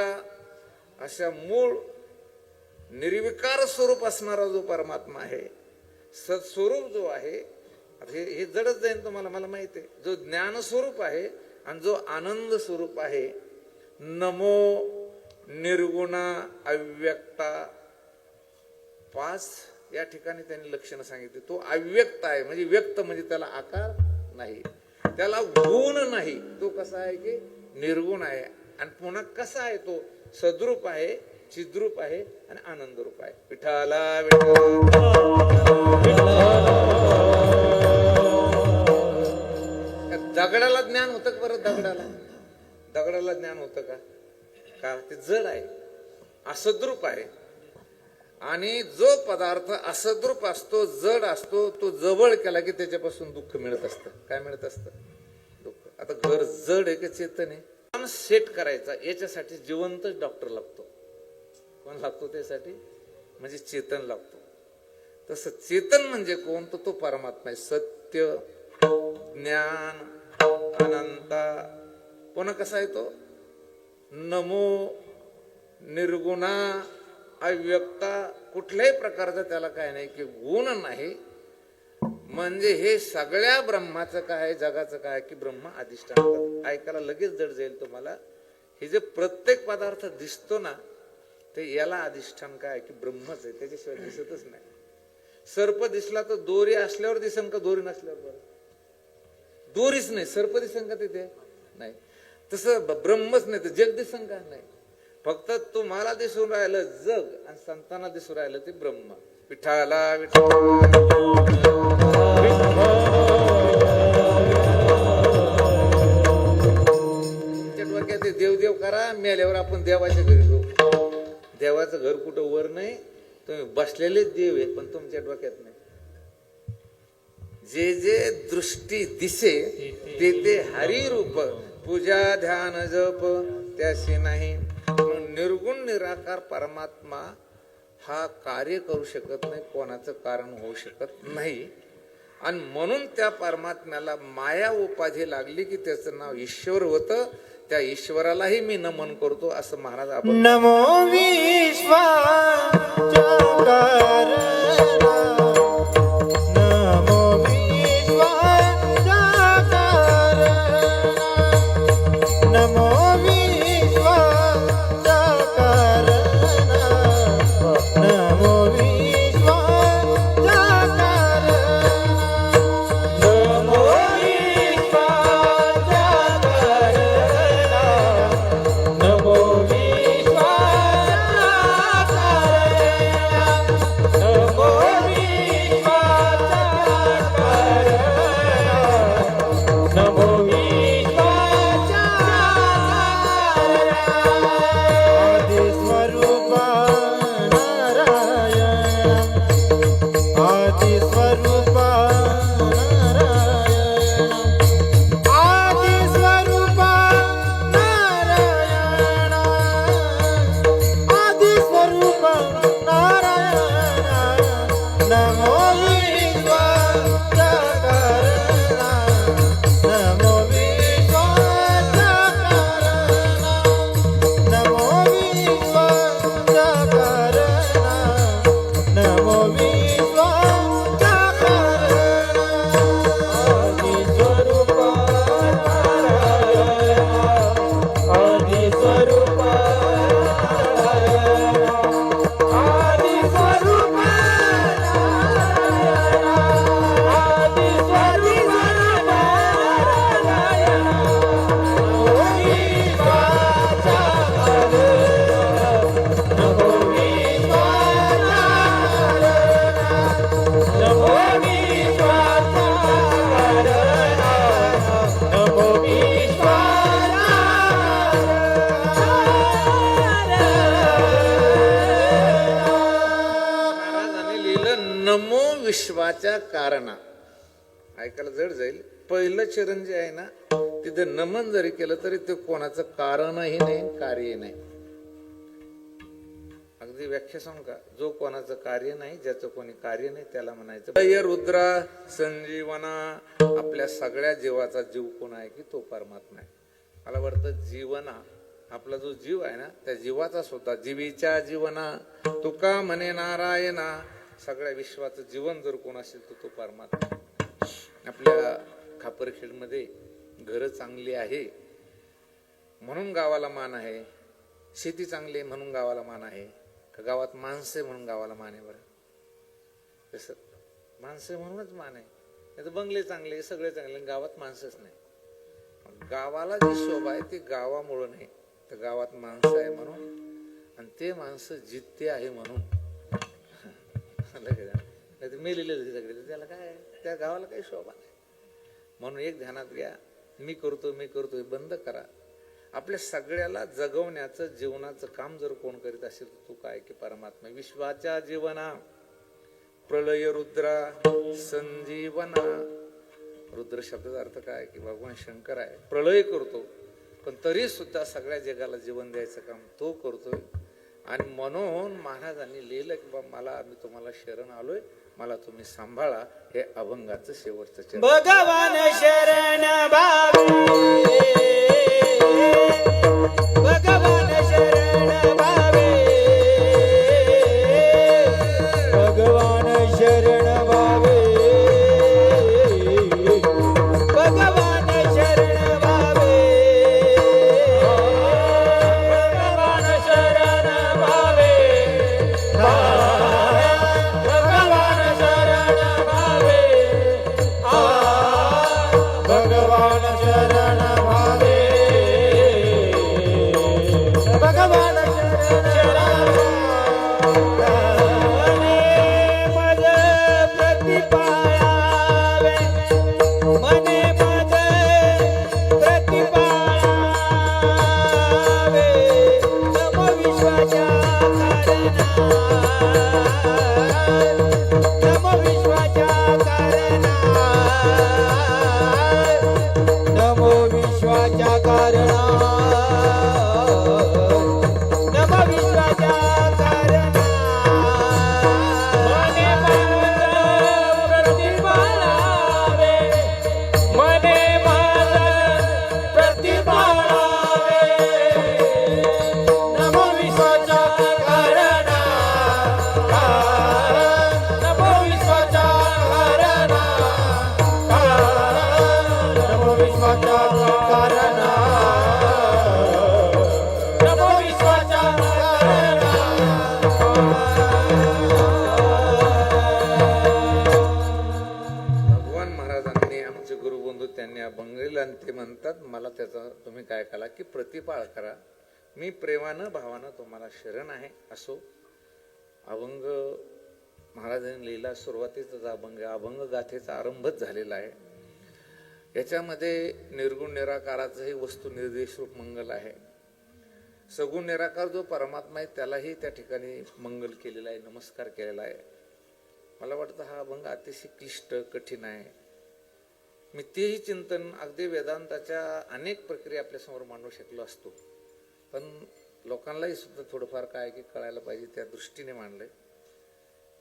अशा मूळ निर्विकार स्वरूप असणारा जो परमात्मा आहे, सत्स्वरूप जो आहे, हे जडच जाईल तुम्हाला, मला माहिती आहे. जो ज्ञान स्वरूप आहे आणि जो आनंद स्वरूप आहे. नमो निर्गुणा अव्यक्ता. 5 या ठिकाणी त्यांनी लक्षणं सांगितली. तो अव्यक्त आहे, म्हणजे व्यक्त म्हणजे त्याला आकार नाही, त्याला गुण नाही. तो कसा आहे की निर्गुण आहे. आणि पुन्हा कसा आहे? तो सद्रूप आहे, चिद्रूप आहे आणि आनंद रूप आहे. विठ्ठला दगडाला ज्ञान होतं का बरं? दगडाला ज्ञान होतं का? ते जड आहे, असद्रूप आहे. आणि जो पदार्थ असद्रूप असतो, जड असतो, तो जवळ केला की त्याच्यापासून दुःख मिळत असतं. काय मिळत असतं? दुःख. आता घर जड आहे की चेतन आहे? पण सेट करायचा याच्यासाठी जिवंतच डॉक्टर लागतो. कोण लागतो त्यासाठी? म्हणजे चेतन लागतो. तसं चेतन म्हणजे कोण? तो परमात्मा आहे. सत्य, ज्ञान, अनंता. पुन्हा कसा आहे तो? नमो, निर्गुणा, अव्यक्ता. कुठल्याही प्रकारचा त्याला काय नाही की गुण नाही. म्हणजे हे सगळ्या ब्रह्माचं काय, जगाचं काय की ब्रह्म अधिष्ठान. ऐकायला लगेच जड जाईल तुम्हाला. हे जे प्रत्येक पदार्थ दिसतो ना, ते याला अधिष्ठान काय की ब्रह्मच आहे, त्याच्याशिवाय दिसतच नाही. सर्प दिसला तर दोरी असल्यावर दिसन का दोरी नसल्यावर? बरं, दोरीच नाही, सर्प दिसन का तिथे? नाही. तसं ब्रह्मच नाही तर जग दिसन का? नाही. फक्त तुम्हाला दिसून राहिलं जग आणि संतांना दिसून राहिलं ते ब्रह्म. विठाला डोक्यात देव करा, मेल्यावर आपण देवाच्या घरी जाऊ. देवाचं घर कुठं वर नाही, तुम्ही बसलेलेच देव आहे, पण तुमच्या डोक्यात नाही. जे जे दृष्टी दिसे ते ते हरिरूप, पूजा ध्यान जप त्याशी नाही. निर्गुण निराकार परमात्मा हा कार्य करू शकत नाही, कोणाचं कारण होऊ शकत नाही. आणि म्हणून त्या परमात्म्याला माया उपाधी लागली की त्याचं नाव ईश्वर होतं. त्या ईश्वरालाही मी नमन करतो असं महाराज आपण नमो विश्वाचार नमो विश्वाचार नमो विश्वाचार नमो विश्वाचार नमो विश्वाचार नमो विश्वाच्या कारणा. ऐकायला जड जाईल. पहिलं चरण जे आहे ना, तिथे नमन जरी केलं तरी ते कोणाचं कारणही नाही, कार्य नाही. अगदी व्याख्या सांगू का? जो कोणाचं कार्य नाही, ज्याचं कोणी कार्य नाही, त्याला म्हणायचं जय रुद्रा संजीवना. आपल्या सगळ्या जीवाचा जीव कोण आहे की तो परमात्मा आहे. मला वाटतं जीवना, आपला जो जीव आहे ना, त्या जीवाचा सुद्धा जीवीच्या जीवना तुका म्हणे नारायणा. सगळ्या विश्वाचं जीवन जर कोण असेल तर तो परमात्मा. आपल्या खापरखेडमध्ये घरं चांगली आहे म्हणून गावाला मान आहे, शेती चांगली आहे म्हणून गावाला मान आहे, का गावात माणसं आहे म्हणून गावाला मान आहे? बरं, तसं माणसं म्हणूनच मान आहे. नाही तर बंगले चांगले, सगळे चांगले, गावात माणसंच नाही. गावाला जी शोभा आहे ती गावामुळं नाही, तर गावात माणसं आहे म्हणून, आणि ते माणसं जित्ते आहे म्हणून. नाही तर मेलेले सगळे, त्याला काय, त्या गावाला काही शोभा नाही. म्हणून एक ध्यानात घ्या, मी करतो बंद करा. आपल्या सगळ्याला जगवण्याचं जीवनाचं काम जर कोण करीत असेल तर तू काय की परमात्मा. विश्वाच्या जीवना प्रलय रुद्रा संजीवना. रुद्र शब्दाचा अर्थ काय की भगवान शंकर आहे, प्रलय करतो पण तरी सुद्धा सगळ्या जगाला जीवन द्यायचं काम तो करतोय. आणि म्हणून महाराजांनी लिहिलं की बाबा मला मी तुम्हाला शरण आलोय, मला तुम्ही सांभाळा. हे अभंगाचं शेवटचं चरण. भगवान शरण भावे, भगवान शरण भावे, भगवान शरण भावे, भगवान शरण भावे, भगवान शरण भावे, भगवान शरण भावे, भगवान शरण भावे, भगवान शरण मज प्रतिपाळावे, मने मज प्रतिपाळावे, नम विश्वाच्या कारणा, नम विश्वाच्या कारणा, नमो विश्वाच्या कारणा, नम विश्वाच्या कारणा, मने मज प्रतिपाळावे, मने मज प्रतिपाळावे, नमो विश्वाच्या कारणा, नमो विश्वाच्या कारणा, नमो विश्वाच्या कारणा, नमो विश्वाच्या कारणा. भगवान महाराजांनी आमचे गुरुबंधू त्यांनी अभंगेला आणि ते म्हणतात मला त्याचा तुम्ही काय करा की प्रतिपाळ करा, मी प्रेमानं भावानं तुम्हाला शरण आहे. असो अभंग महाराजांनी लिहिला, सुरुवातीचाच अभंग गाथेचा आरंभच झालेला आहे. याच्यामध्ये निर्गुण निराकाराचंही वस्तू निर्देश रूप मंगल आहे. सगुण निराकार जो परमात्मा आहे त्यालाही त्या ठिकाणी मंगल केलेला आहे, नमस्कार केलेला आहे. मला वाटतं हा अभंग अतिशय क्लिष्ट कठीण आहे. मी तेही चिंतन अगदी वेदांताच्या अनेक प्रक्रिया आपल्यासमोर मांडू शकलो असतो, पण लोकांनाही सुद्धा थोडंफार काय की कळायला पाहिजे त्या दृष्टीने मांडलंय.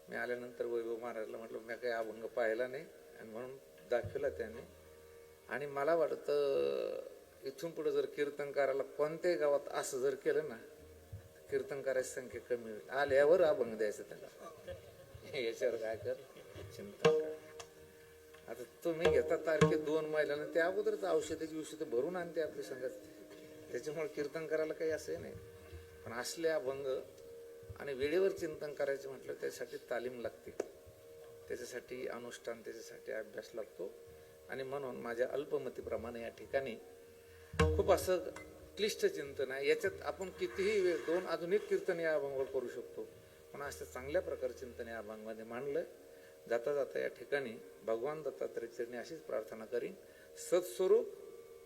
मी आल्यानंतर वैभव महाराजला म्हटलं मी काही अभंग पाहिला नाही आणि म्हणून दाखवला त्याने. आणि मला वाटतं इथून पुढे जर कीर्तनकाराला कोणत्याही गावात असं जर केलं ना कीर्तनकाराची संख्या कमी होईल. आल्यावर अभंग द्यायचं त्याला, याच्यावर काय कर चिंतन कर. आता तुम्ही घेता तारखे 2 महिन्यानं त्या अगोदरच औषधं भरून आणते आपली संगत, त्याच्यामुळे कीर्तन करायला काही असं नाही. पण असले अभंग आणि वेळेवर चिंतन करायचं म्हटलं त्याच्यासाठी तालीम लागते, त्याच्यासाठी अनुष्ठान, त्याच्यासाठी अभ्यास लागतो. आणि म्हणून माझ्या अल्पमतीप्रमाणे या ठिकाणी खूप असं क्लिष्ट चिंतन आहे. याच्यात आपण कितीही वेळ 2 आधुनिक कीर्तन या अभंगावर करू शकतो, पण असं चांगल्या प्रकारे चिंतन या अभंगामध्ये मांडलं. जाता जाता या ठिकाणी भगवान दत्तात्रय चरणी अशीच प्रार्थना करीन, सत्स्वरूप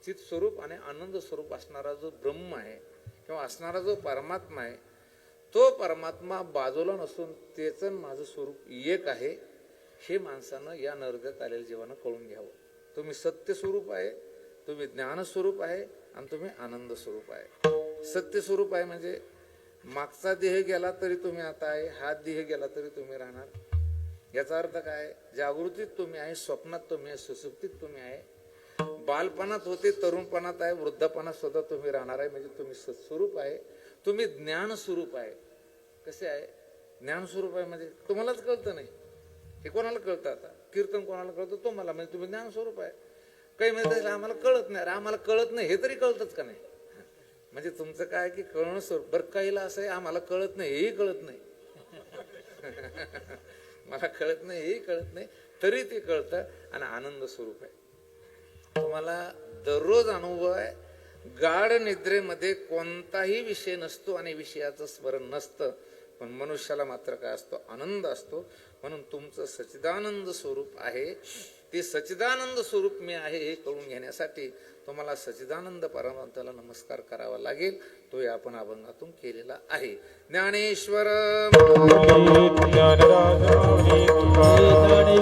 चित स्वरूप आणि आनंद स्वरूप असणारा जो ब्रह्म आहे किंवा असणारा जो परमात्मा आहे, तो परमात्मा बाजूला नसून त्याचं माझं स्वरूप एक आहे, हे माणसानं या नरदेत आलेल्या जीवानं कळून घ्यावं. तुम्ही सत्य स्वरूप आहे, तुम्ही ज्ञान स्वरूप आहे आणि तुम्ही आनंद स्वरूप आहे. सत्य स्वरूप आहे म्हणजे मागचा देह गेला तरी तुम्ही आता आहे, हा देह गेला तरी तुम्ही राहणार. याचा अर्थ काय? जागृतीत तुम्ही आहे, स्वप्नात तुम्ही आहे, सुसुप्तीत तुम्ही आहे, बालपणात होते, तरुणपणात आहे, वृद्धपणात सुद्धा तुम्ही राहणार आहे. म्हणजे तुम्ही सत्स्वरूप आहे, तुम्ही ज्ञान स्वरूप आहे. कसे आहे? ज्ञान स्वरूप आहे म्हणजे तुम्हालाच कळतं नाही, हे कोणाला कळतं? आता कीर्तन कोणाला कळतं? तुम्हाला. म्हणजे तुम्ही ज्ञान स्वरूप आहे. काही म्हणतात आम्हाला कळत नाही, आम्हाला कळत नाही हे तरी कळतच का नाही? म्हणजे तुमचं काय की कळणं स्वरूप. बरं काहीला असं आहे आम्हाला कळत नाही हेही कळत नाही, मला कळत नाही हेही कळत नाही, तरी ते कळतं आणि आनंद स्वरूप आहे. तुम्हाला दररोज अनुभव आहे. गाढ निद्रेमध्ये कोणताही विषय नसतो आणि विषयाचं स्मरण नसतं, पण मनुष्याला मात्र काय असतो, आनंद असतो. म्हणून तुमचं सच्चिदानंद स्वरूप आहे, ते सच्चिदानंद स्वरूप मी आहे हे कळून घेण्यासाठी तुम्हाला सच्चिदानंद परमात्म्याला नमस्कार करावा लागेल. तो या आपण अभंगातून केलेला आहे. ज्ञानेश्वर ज्ञानराज माऊली तुकाराम